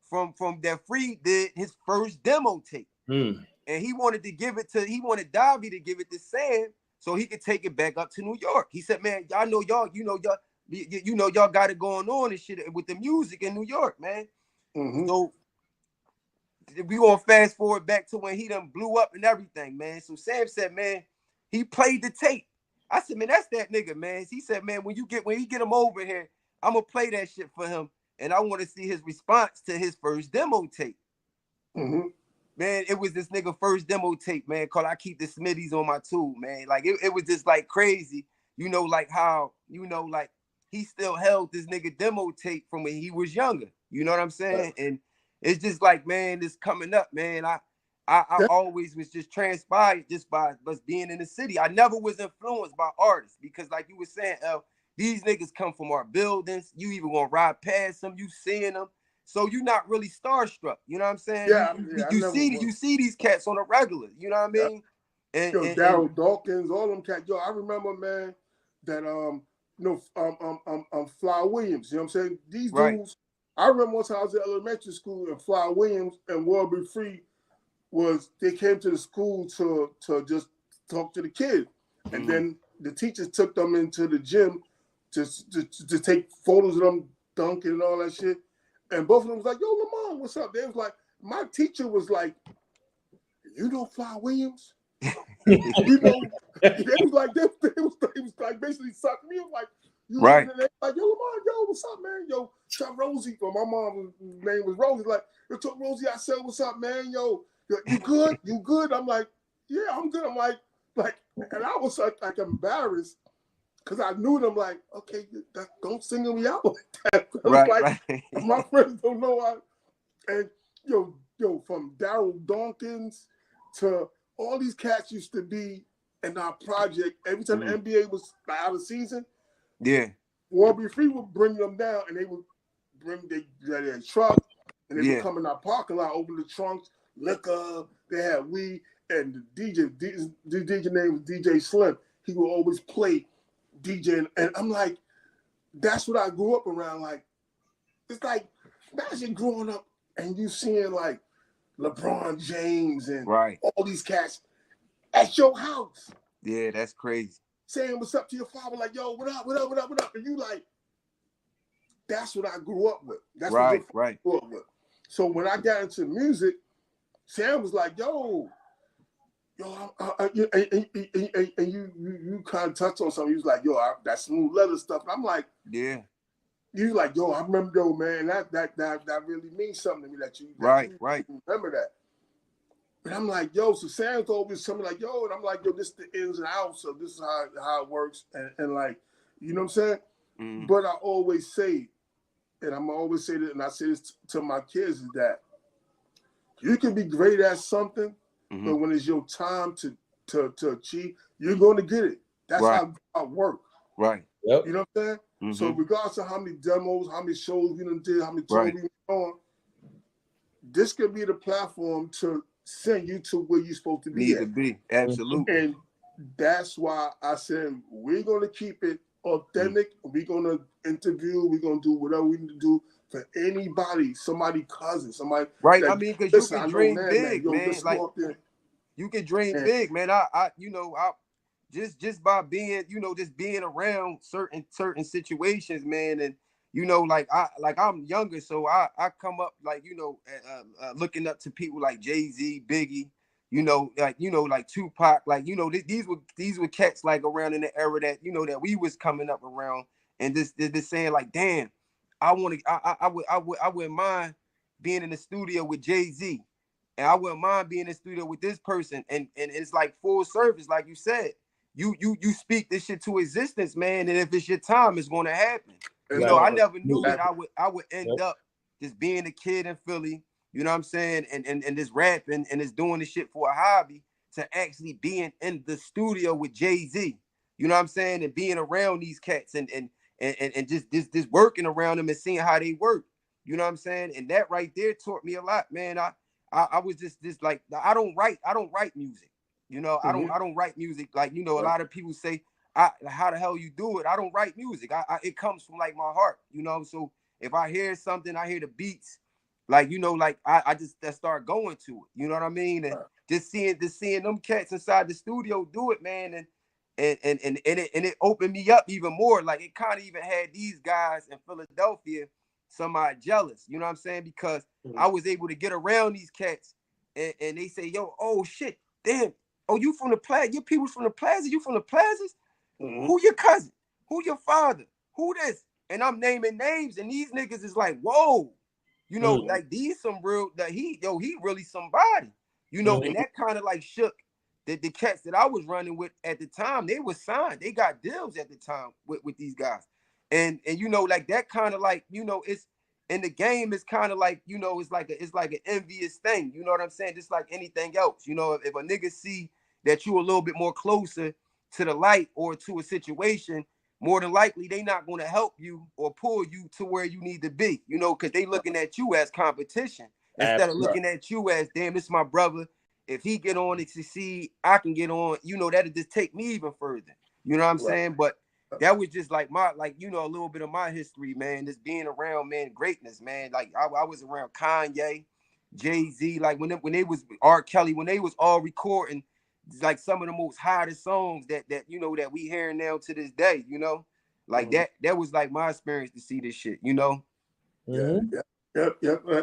from that Free did his first demo tape. And he wanted Davi to give it to Sam so he could take it back up to New York. He said, man, y'all know y'all, y'all got it going on and shit with the music in New York, man. So we gonna fast forward back to when he done blew up and everything, man. So Sam said, man, he played the tape. I said, man, that's that nigga, man. He said, man, when he get him over here, I'm gonna play that shit for him, and I want to see his response to his first demo tape. Man, it was this nigga first demo tape, man, called I Keep the Smitties on My Tool, man. Like it was just like crazy, you know, like how, you know, like he still held this nigga demo tape from when he was younger. You know what I'm saying? And it's just like, man, this coming up, man. I always was just transpired just by us being in the city. I never was influenced by artists because, like you were saying, these niggas come from our buildings. You even gonna ride past them, you seeing them. So you're not really starstruck, you know what I'm saying? Yeah, you see these cats on a regular, you know what I mean? And Daryl Dawkins, all them cats. Yo, I remember, man, that Fly Williams. You know what I'm saying? These dudes. I remember one time I was in elementary school and Fly Williams and World Be Free they came to the school to just talk to the kids, and then the teachers took them into the gym to take photos of them dunking and all that shit. And both of them was like, "Yo, Lamont, what's up?" They was like, my teacher was like, "You know Fly Williams?" You know, they was like basically sucking me. It was like, you know, like, "Yo, Lamont, yo, what's up, man? Yo, Chuck Rosie." Well, my mom's name was Rosie. Like, "Yo, Chuck Rosie," I said, "What's up, man? Yo, you good? You good?" I'm like, "Yeah, I'm good." I'm like, and I was like embarrassed because I knew them. Like, okay, don't single me out like that. My friends don't know. And yo, from Daryl Dawkins to all these cats used to be in our project. Every time the NBA was out of season, World Be Free would bring them down, and they would bring their truck, and they would come in our parking lot, open the trunks, liquor. They had weed, and the DJ name was DJ Slim. He would always play DJ, and I'm like, that's what I grew up around. Like, it's like, imagine growing up and you seeing like LeBron James and all these cats at your house. Yeah, that's crazy. Saying what's up to your father, like, "Yo, what up, what up, what up, what up?" And you like, that's what I grew up with. That's what I grew up with. So when I got into music, Sam was like, "Yo, and you kind of touched on something." He was like, "Yo, that Smooth Leather stuff." And I'm like, "Yeah." He was like, "Yo, I remember, yo, man, that really means something to me that you remember that." And I'm like, "Yo," so Sam's always something like, "Yo," and I'm like, "Yo, this is the ins and outs, so this is how it works," and like, you know what I'm saying? But I always say, and I'm always say that, and I say this to my kids, is that you can be great at something, but when it's your time to achieve, you're going to get it. That's how I work. Right. Yep. You know what I'm saying? So regardless of how many demos, how many shows we done did, how many tours we went on, this could be the platform to send you to where you're supposed to be. Need to be. Absolutely. And that's why I said we're going to keep it authentic. We're going to interview. We're going to do whatever we need to do for anybody, somebody cousin, somebody. Right. I mean, because you can dream big, man. Like, you can dream big, man. I just by being, just being around certain situations, man, and I'm younger, so I come up like looking up to people like Jay-Z, Biggie, like Tupac, like these were cats like around in the era that that we was coming up around, and this saying like, damn, I wouldn't mind being in the studio with Jay-Z, and I wouldn't mind being in the studio with this person, and it's like full service, like you said. You speak this shit to existence, man, and if it's your time, it's going to happen. I never knew that I would end up just being a kid in Philly, you know what I'm saying, and just rapping and just doing this shit for a hobby, to actually being in the studio with Jay-Z, you know what I'm saying, and being around these cats and just working around them and seeing how they work, you know what I'm saying, and that right there taught me a lot, man. I was just like, I don't write music. I don't write music. Like, a lot of people say how the hell you do it? I don't write music. It comes from like my heart, you know. So if I hear something, I hear the beats, like, you know, like I just start going to it. You know what I mean? And just seeing them cats inside the studio do it, man, and it opened me up even more. Like it kind of even had these guys in Philadelphia somewhat jealous. You know what I'm saying? Because I was able to get around these cats, and they say, yo, oh shit, damn, oh, you from the plaza? Your people's from the plaza? You from the plazas? Who your cousin? Who your father? Who this? And I'm naming names, and these niggas is like, whoa, you know, like these some real, that he really somebody, you know, and that kind of like shook the cats that I was running with at the time. They was signed, they got deals at the time with these guys, and you know, like that kind of like, you know, it's in the game, it's kind of like, you know, it's like an envious thing, you know what I'm saying? Just like anything else, you know, if a nigga see that you a little bit more closer to the light or to a situation, more than likely they not going to help you or pull you to where you need to be, you know, because they looking at you as competition instead of looking at you as, damn, this is my brother. If he get on and succeed, I can get on, you know, that'll just take me even further. You know what I'm saying? But that was just like my, like, you know, a little bit of my history, man, just being around, man, greatness, man. Like I was around Kanye, Jay-Z, like when they was R. Kelly, when they was all recording like some of the most hottest songs that you know that we hearing now to this day, you know, like that was like my experience to see this shit, you know. Yep.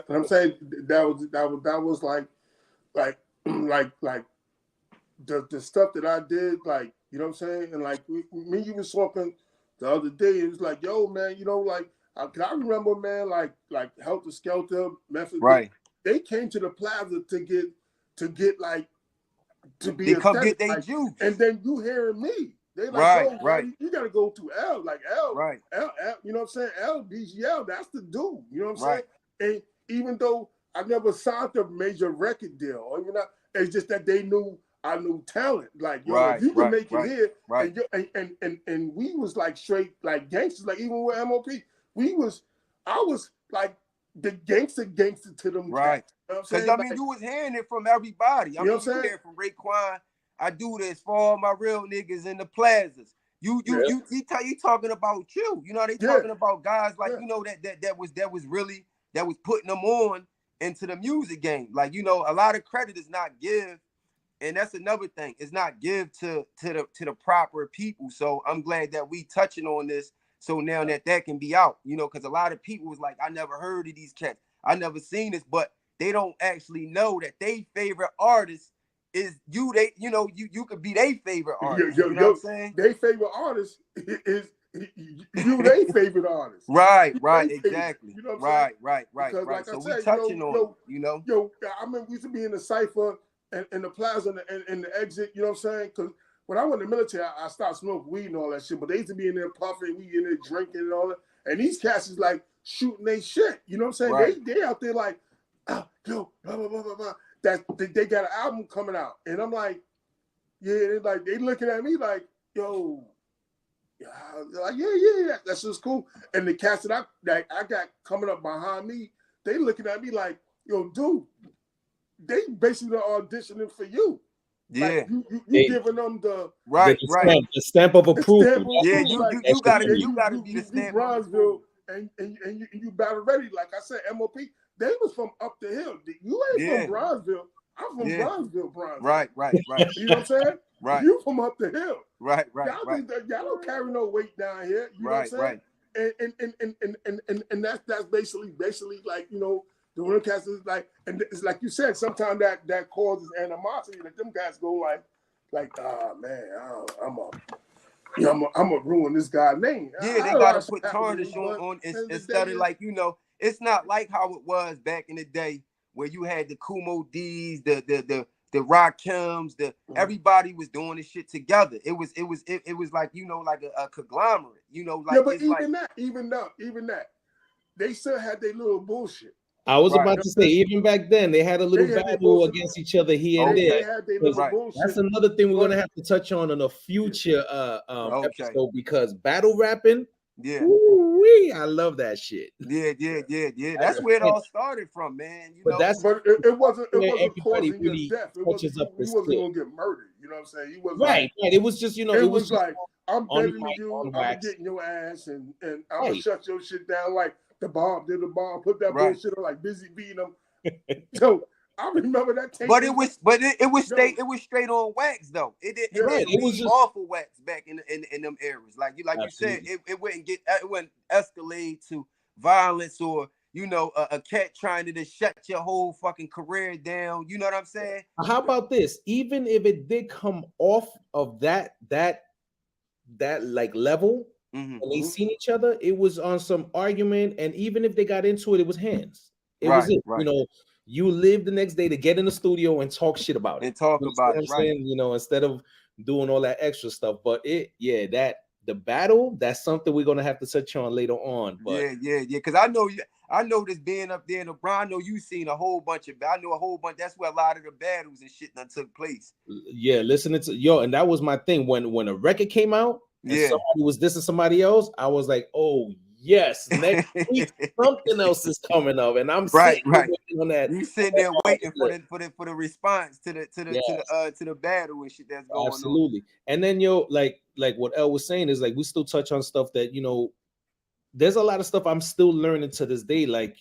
I'm saying that was like the stuff that I did, like, you know what I'm saying, and like me, you was talking the other day. It was like, yo, man, you know, like I remember, man, like Helter Skelter, Memphis, right? They came to the plaza to get like. To be they come get their juice, and then you hearing me, they like, right. You got to go to L, like L, right? L, you know what I'm saying? L, BGL, that's the dude, you know what I'm saying? And even though I never signed a major record deal, or even not, it's just that they knew I knew talent. Like, yo, if you can make it here, and we was like straight like gangsters. Like even with MOP, I was like the gangster to them, right? Because you know I mean, you was hearing it from everybody. I mean, you hear from Raekwon. I do this for all my real niggas in the plazas. You talking about you. You know, they talking about guys like, you know, that was really putting them on into the music game. Like, you know, a lot of credit is not give, and that's another thing. It's not give to the proper people. So I'm glad that we touching on this. So now that can be out, you know, because a lot of people was like, I never heard of these cats. I never seen this, but they don't actually know that they favorite artist is you. They, you know, you could be their favorite artist. You know what I'm saying? Their favorite artist is you. Their favorite artist. Right, exactly. You know what I'm right. Because like so I said, we touching on, you know. Yo, I remember we used to be in the cypher and the plaza and the exit. You know what I'm saying? Because when I went in the military, I stopped smoking weed and all that shit. But they used to be in there puffing, we in there drinking and all that. And these cats is like shooting their shit. You know what I'm saying? Right. They out there like, yo, blah, blah, blah, blah, blah. That they got an album coming out. And I'm like, yeah, they looking at me like, yo, like, yeah, that's just cool. And the cats that I got coming up behind me, they looking at me like, yo, dude, they basically auditioning for you. Yeah, like you giving them the the stamp of approval. You gotta be the stamp. Bronzeville, and you battle ready. Like I said, MOP, they was from up the hill. You ain't from Bronzeville. I'm from Bronzeville. Right. You know what I'm saying? Right. You from up the hill. Right. Y'all don't carry no weight down here. You know what I'm saying? Right. And that's basically like, you know, the winter cast is like, and it's like you said, sometimes that causes animosity. That them guys go like, man, I'm gonna ruin this guy's name. Yeah, they gotta put tarnish on instead of like, you know, it's not like how it was back in the day where you had the Kumo D's, the Rakims, everybody was doing this shit together. It was like, you know, like a conglomerate, you know, like. Yeah, but even that, they still had their little bullshit. I was about to say, even back then, they had a little battle against each other here and there. That's another thing we're gonna have to touch on in a future episode, because battle rapping, I love that shit. Yeah. That's where it all started from, man. You know? But it wasn't causing your death. He wasn't gonna get murdered. You know what I'm saying? He was right. It was just, you know, it was like, I'm better than mic, you. on I'm wax. getting your ass, and I'm Right. gonna shut your shit down like the bomb did the bomb. Put that Right. bullshit on like Busy beating them. So I remember that tape. But it was straight on wax though. It didn't leave off of wax back in them eras. Like you said, it wouldn't escalate to violence or a cat trying to just shut your whole fucking career down. You know what I'm saying? How about this? Even if it did come off of that like level, and they seen each other, it was on some argument, and even if they got into it, it was hands. It was it. Right. You live the next day to get in the studio and talk shit about it. Right. Instead of doing all that extra stuff. But the battle, that's something we're gonna have to touch on later on. But yeah. Because I know this being up there in the Bronx. I know you've seen a whole bunch. That's where a lot of the battles and shit that took place. Yeah, listening to and that was my thing when a record came out and somebody was dissing somebody else, I was like, oh yes, next week something else is coming up, and I'm right. on that. You sitting there waiting for the response to the battle and shit that's going on. Absolutely. And then like what El was saying is like we still touch on stuff that there's a lot of stuff I'm still learning to this day. Like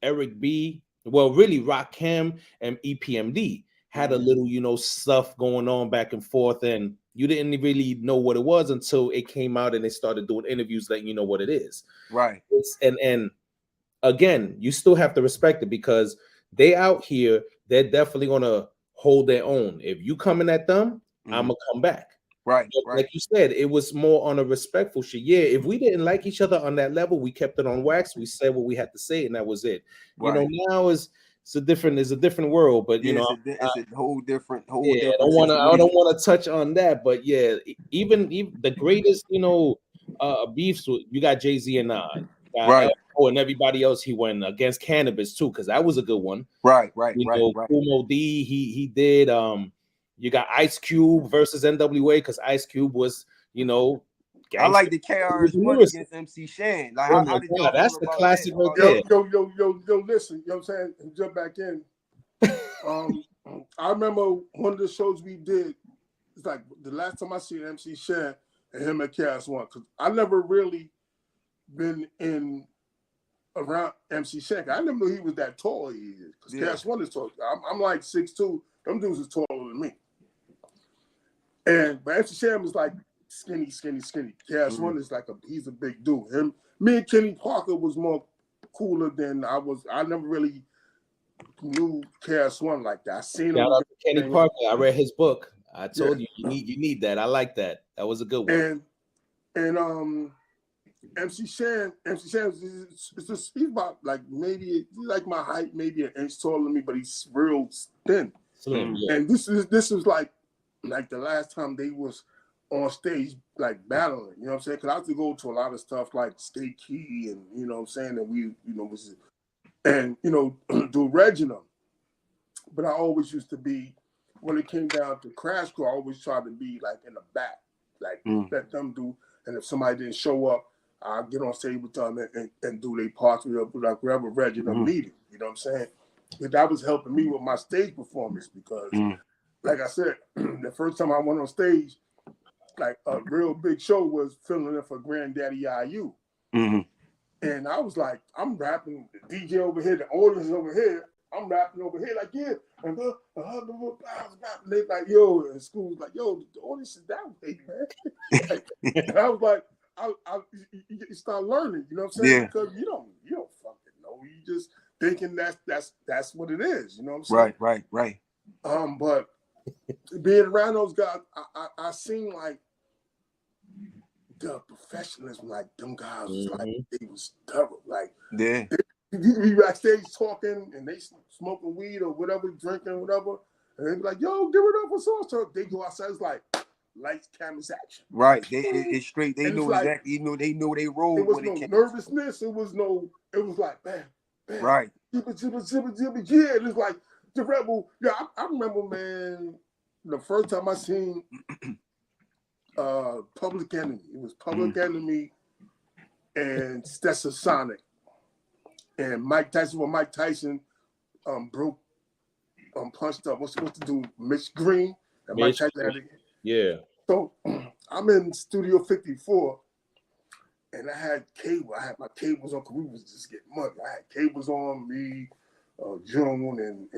Eric B, well, really Rakim and EPMD had a little stuff going on back and forth, and you didn't really know what it was until it came out and they started doing interviews letting you know what it is. Right. And again, you still have to respect it because they out here, they're definitely gonna hold their own. If you coming at them, I'm gonna come back. Right. Like you said, it was more on a respectful shit. Yeah, if we didn't like each other on that level, we kept it on wax. We said what we had to say, and that was it. Right. Now it's a different world, but it's a whole different. I don't want to touch on that, but yeah, even the greatest beefs. You got Jay-Z and right. And everybody else. He went against Cannabis too, because that was a good one. Right. Kumo D, he did. You got Ice Cube versus NWA because Ice Cube was I like the KRS-One against MC Shan. Like, how did y'all that's the classic right there. Yo, listen, you know what I'm saying? Jump back in. I remember one of the shows we did, it's like the last time I seen MC Shan and him at KRS-One, because I never really been around MC Shan. I never knew he was that tall he is, because KRS-One is tall. I'm like 6'2". Them dudes is taller than me. But MC Shan was like skinny. KRS-One is like he's a big dude. Me and Kenny Parker was more cooler than I was. I never really knew KRS-One like that. I seen him. Kenny Parker. I read his book. I told you need that. I like that. That was a good one. And MC Shan he's about like maybe like my height, maybe an inch taller than me, but he's real thin. Slim, And this was like the last time they was on stage like battling, you know what I'm saying? Because I used to go to a lot of stuff like Stay Key and you know what I'm saying, and we do Reginald. But I always used to be, when it came down to Crash Crew, I always tried to be like in the back, like let them do. And if somebody didn't show up, I'll get on stage with them and do their parts with like wherever Reginald needed. You know what I'm saying? But that was helping me with my stage performance because, like I said, the first time I went on stage, like a real big show was filling in for Granddaddy IU. And I was like, I'm rapping, the DJ over here, the audience over here, I'm rapping over here like, yeah. And they like, yo, and school was like, yo, the audience is that way, man. And I was like, you start learning, you know what I'm saying? Because you don't fucking know. You just thinking that's what it is, you know what I'm saying? Right. But being around those guys, I seen like the professionalism, like them guys was like they was thorough. Like we backstage talking and they smoking weed or whatever, drinking, whatever, and they be like, yo, give it up for so. They go outside, it's like lights, cameras, action. Right. It's straight. They knew like, exactly. They knew they rolled. It was no nervousness. It was like bam. Right. Jibba. Yeah, it was like the Rebel. Yeah, I remember, man, the first time I seen Public Enemy. It was Public Enemy and Stetsasonic. And Mike Tyson, when Mike Tyson broke, punched up, what's supposed to do, Mitch Green? And Mike Tyson had it. Yeah. So I'm in Studio 54, and I had cable. I had my cables on because we was just getting money. I had cables on me, June, and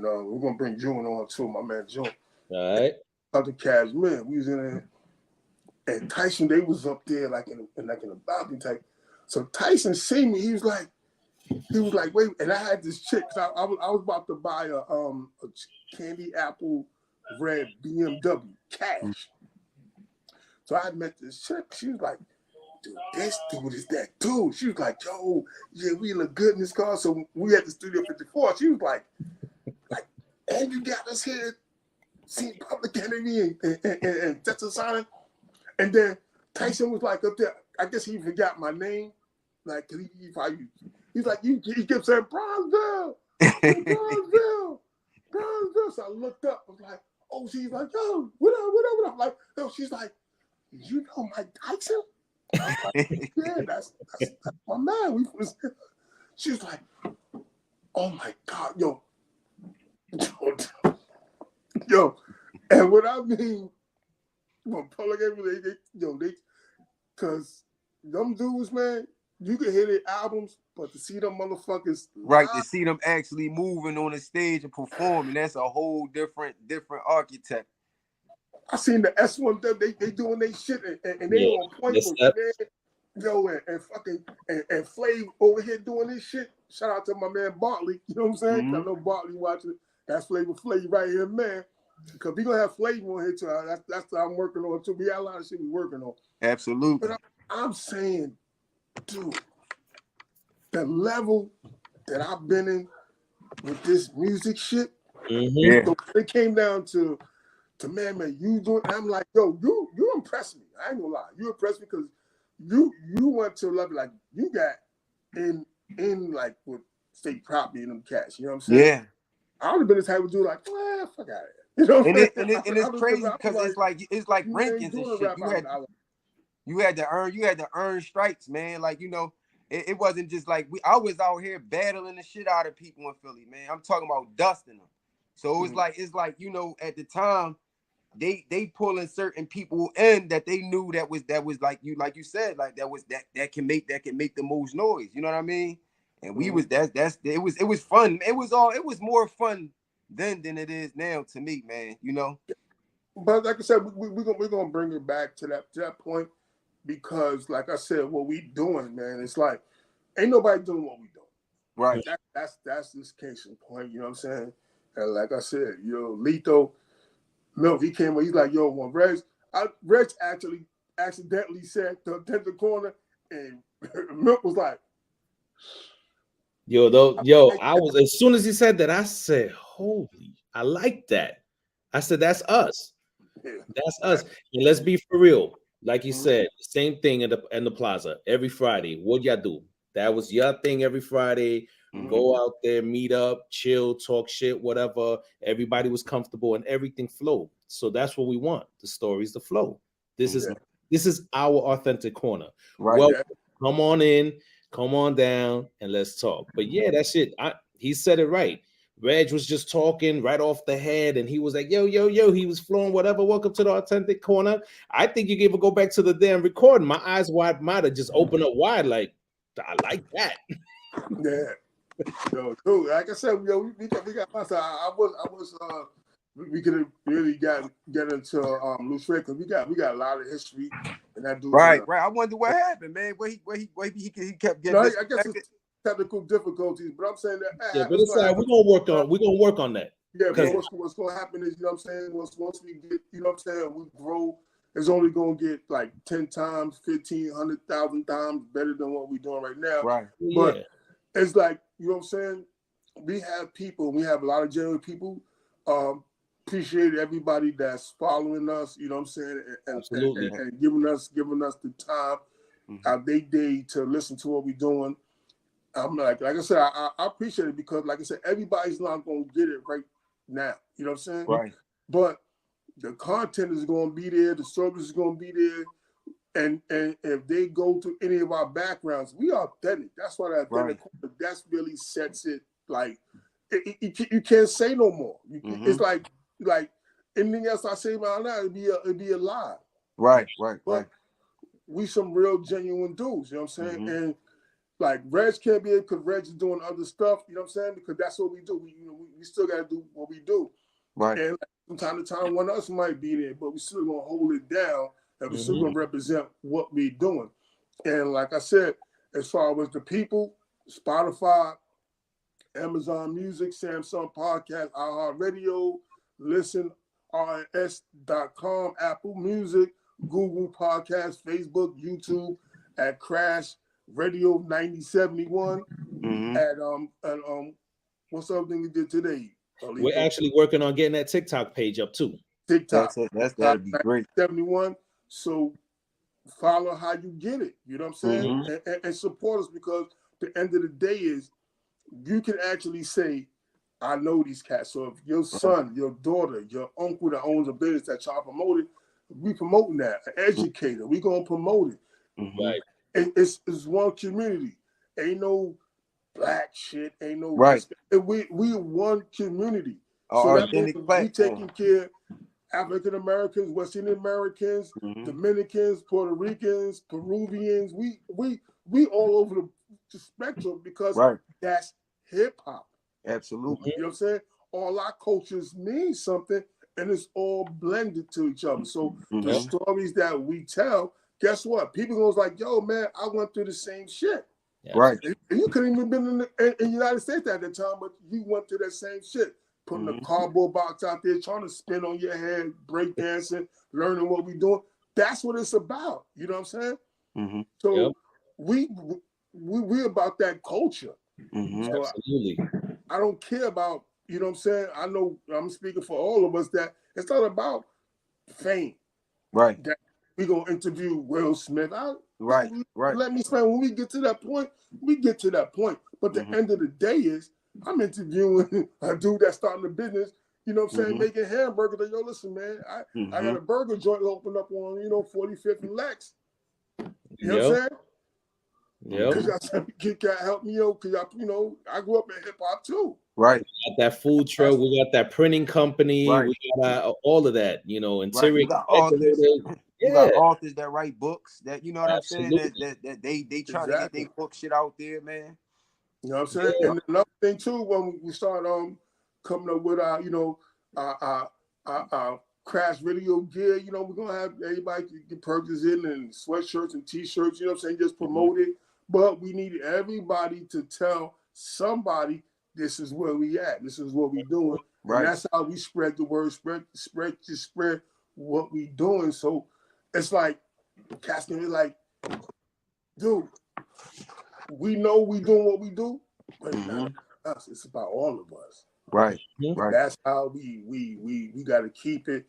we're gonna bring June on too. My man June. All right. Other cats, man, we was in there, and Tyson, they was up there like in a balcony type. So Tyson seen me. He was like, wait, and I had this chick. I was about to buy a candy apple red BMW cash. So I met this chick. She was like, dude, this dude is that dude. She was like, yo, yeah, we look good in this car. So we at the Studio 54. She was like, and you got us here, seeing Public Enemy and Texas Sonic. And then Tyson was like up there. I guess he forgot my name. Like, he's like, he kept saying Bronzeville. So I looked up. I was like, oh, she's like, yo, what up? I'm like, yo, she's like, you know Mike Tyson? I was like, yeah, that's my man. She was like, oh my God, yo. And what I mean, when Public Enemy, because them dudes, man, you can hear their albums, but to see them motherfuckers right, to see them actually moving on the stage and performing, that's a whole different architect. I seen the S1, they doing their shit and they on point with man, yo, and fucking and Flav over here doing this shit. Shout out to my man Bartley, you know what I'm saying? Mm-hmm. I know Bartley watching it. That's Flavor Flav right here, man. Because we gonna have Flav on here too. That's what I'm working on too. We got a lot of shit we working on. Absolutely. But I'm saying, dude, the level that I've been in with this music shit, so it came down to man, you doing. I'm like, yo, you impressed me. I ain't gonna lie, you impressed me because you went to a level like you got in like with state property in them cats. You know what I'm saying? Yeah. I would have been the type of dude like, well, fuck out of here. You know, and it's crazy because it's like rankings and shit. You had to earn stripes, man. Like, you know, it wasn't just like I was out here battling the shit out of people in Philly, man. I'm talking about dusting them. So it was it's like, you know, at the time they pulling certain people in that they knew that was like you said, like that can make the most noise. You know what I mean? And we was it was fun. It was more fun then than it is now to me, man. You know. But like I said, we're gonna bring it back to that point because, like I said, what we doing, man, it's like ain't nobody doing what we doing. Right. That's this case in point. You know what I'm saying? And like I said, Lethal, Milk, he came. He's like, yo, when Reg actually accidentally said the corner, and Milk was like. I was, as soon as he said that, I said, holy, I like that. I said, that's us. That's us. And let's be for real. Like you said, same thing in the plaza every Friday. What y'all do? That was your thing every Friday. Go out there, meet up, chill, talk shit, whatever. Everybody was comfortable and everything flowed. So that's what we want. The stories, the flow. This is our authentic corner. Right. Well, come on in. Come on down and let's talk. But yeah, that's it. He said it right. Reg was just talking right off the head, and he was like, yo. He was flowing, whatever. Welcome to the authentic corner. I think you gave a go back to the damn recording. My eyes might have just opened up wide. Like, I like that. Yeah. Yo, cool. Like I said, we got my side. We could have really got into Loose Red because we got a lot of history and that dude. Right. I wonder what happened, man. Where he kept getting. I guess it's technical difficulties, but I'm saying that. Yeah, but it's like we're gonna work on that. Yeah, but what's gonna happen is, you know what I'm saying. Once we get, you know what I'm saying, we grow. It's only gonna get like 10 times, 15, 100,000 times better than what we're doing right now. Right. But it's like, you know what I'm saying. We have people. We have a lot of genuine people. Appreciate everybody that's following us, you know what I'm saying, and giving us the time out their day to listen to what we're doing. I'm like I said, I appreciate it because, like I said, everybody's not gonna get it right now. You know what I'm saying? Right. But the content is gonna be there, the service is gonna be there, and if they go to any of our backgrounds, we are authentic. That's why that authentic that's really sets it. Like you can't say no more. It's like anything else I say about now, it'd be a lie. Right. But we some real genuine dudes, you know what I'm saying? Mm-hmm. And like Reg can't be here because Reg is doing other stuff, you know what I'm saying? Because that's what we do. We still got to do what we do. Right. And like, from time to time, one of us might be there, but we still gonna hold it down and we still gonna represent what we doing. And like I said, as far as the people, Spotify, Amazon Music, Samsung Podcast, iHeartRadio, Listen, RNS.com, Apple Music, Google Podcast, Facebook, YouTube, at Crash Radio 9071, at what's the other thing we did today? We're actually working on getting that TikTok page up too. TikTok. That'd be great. 71. So follow how you get it. You know what I'm saying? And support us, because the end of the day is you can actually say, I know these cats. So if your son, your daughter, your uncle that owns a business that y'all promoted, we promoting that. An educator, we gonna promote it. Right. It's one community. Ain't no black shit. Ain't no right. We one community. So that means we taking care of African Americans, West Indian Americans, Dominicans, Puerto Ricans, Peruvians. We all over the spectrum, because that's hip hop. Absolutely. You know what I'm saying? All our cultures mean something, and it's all blended to each other. So the stories that we tell, guess what? People goes like, yo, man, I went through the same shit. Yeah. Right. And you couldn't even been in the United States at the time, but you went through that same shit. Putting a cardboard box out there, trying to spin on your head, break dancing, learning what we doing. That's what it's about. You know what I'm saying? So we about that culture. So absolutely. I don't care about, you know what I'm saying? I know I'm speaking for all of us that it's not about fame. Right. That we gonna interview Will Smith. Right. Let me explain. When we get to that point, we get to that point. But the end of the day is I'm interviewing a dude that's starting a business, you know what I'm saying, making hamburgers. Like, yo, listen, man, I got a burger joint open up on, 45th and Lex. You know what I'm saying? Yeah. Because y'all said, you got help me, because I grew up in hip hop too. Right. We got that food truck, we got that printing company, we got all of that, interior. You got authors that write books, that you know what I'm saying, that they try to get their book shit out there, man. You know what I'm saying? And another thing too, when we start coming up with our Crash Radio gear, we're gonna have everybody get purchases in, and sweatshirts and t-shirts, you know what I'm saying, just promote it. But we need everybody to tell somebody this is where we at, this is what we doing. Right. And that's how we spread the word, spread what we doing. So it's like casting is like, dude, we know we doing what we do, but not us. It's about all of us. Right. That's how we gotta keep it.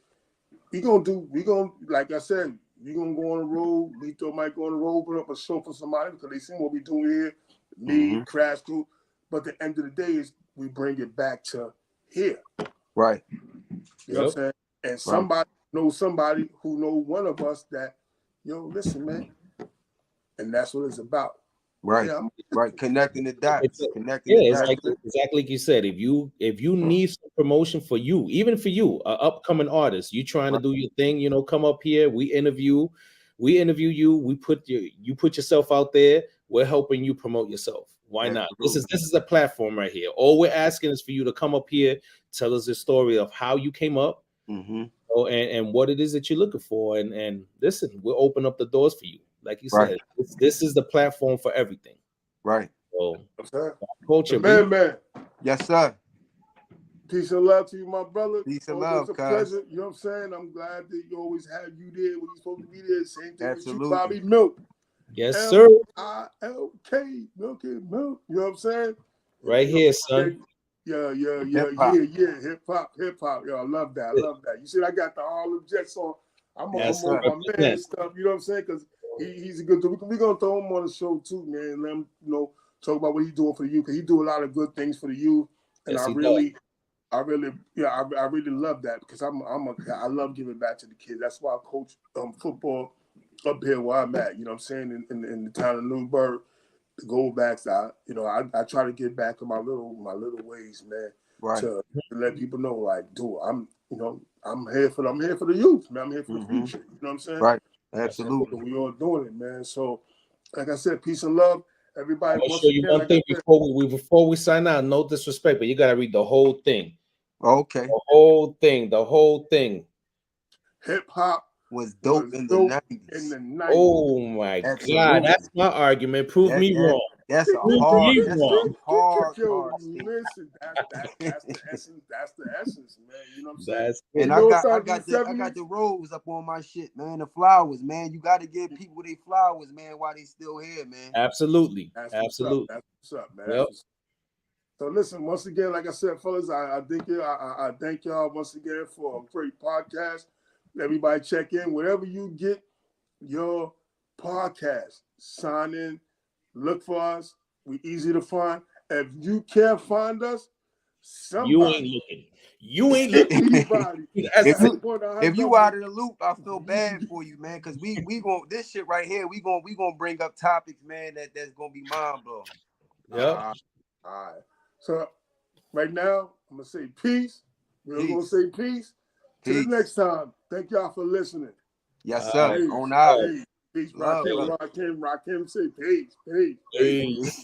We gonna like I said, we gonna go on the road. Lito might go on the road, put up a show for somebody because they see what we doing here. Me, Crash Crew. But the end of the day is we bring it back to here. Right. You know what I'm saying? And somebody knows somebody who knows one of us that, listen, man. And that's what it's about. Right. Right. Connecting the dots. It's like exactly like you said. If you need some promotion for you, even for you, an upcoming artist, you trying to do your thing, come up here, we interview you, you put yourself out there, we're helping you promote yourself. Why not? This is a platform right here. All we're asking is for you to come up here, tell us the story of how you came up, and what it is that you're looking for, and listen, we'll open up the doors for you. Like you said, this is the platform for everything. Right. So, culture, man. Yes, sir. Peace and love to you, my brother. Peace and love, it's a pleasure. You know what I'm saying? I'm glad that you always have you there when you're supposed to be there. Same thing with you, Bobby Milk. Yes, sir. ILK, Milk and Milk. You know what I'm saying? Right here, son. Yeah. Hip hop. Yo, I love that. You see, I got the Harlem Jets on. I'm on my man stuff. You know what I'm saying? Because he's a good dude. We're gonna throw him on the show too, man. Let him, talk about what he's doing for the youth. Because he do a lot of good things for the youth, and I really love that because I love giving back to the kids. That's why I coach football up here where I'm at. You know what I'm saying? In the town of Newburgh, the Goldbacks. I try to get back to my little ways, man. Right. To let people know, like, dude, I'm here for the youth, man. I'm here for the future. You know what I'm saying? Right. Absolutely. We all doing it, man. So, like I said, peace and love, everybody. I'm gonna show you one thing before we sign out. No disrespect, but you gotta read the whole thing. Okay. The whole thing. Hip hop was dope in the 90s. Oh my God, that's my argument. Prove me wrong. That's a hard. Listen, that's the essence, man. You know what I'm saying? And I got the rose up on my shit, man. The flowers, man. You got to give people their flowers, man, while they still here, man. Absolutely. That's what's up, man. Yep. So listen, once again, like I said, fellas, I thank y'all once again for a great podcast. Everybody check in wherever you get your podcast. Sign in, look for us. We easy to find. If you can't find us, somebody. You ain't looking. If you out of the loop, I feel bad for you, man. Because we going this shit right here. We gonna bring up topics, man. That's gonna be mind blowing. Yeah. All right. So right now, I'm gonna say peace. We're gonna say peace. Till the next time. Thank y'all for listening. Yes, sir. Peace. On out. Peace. Rakim say peace. Peace.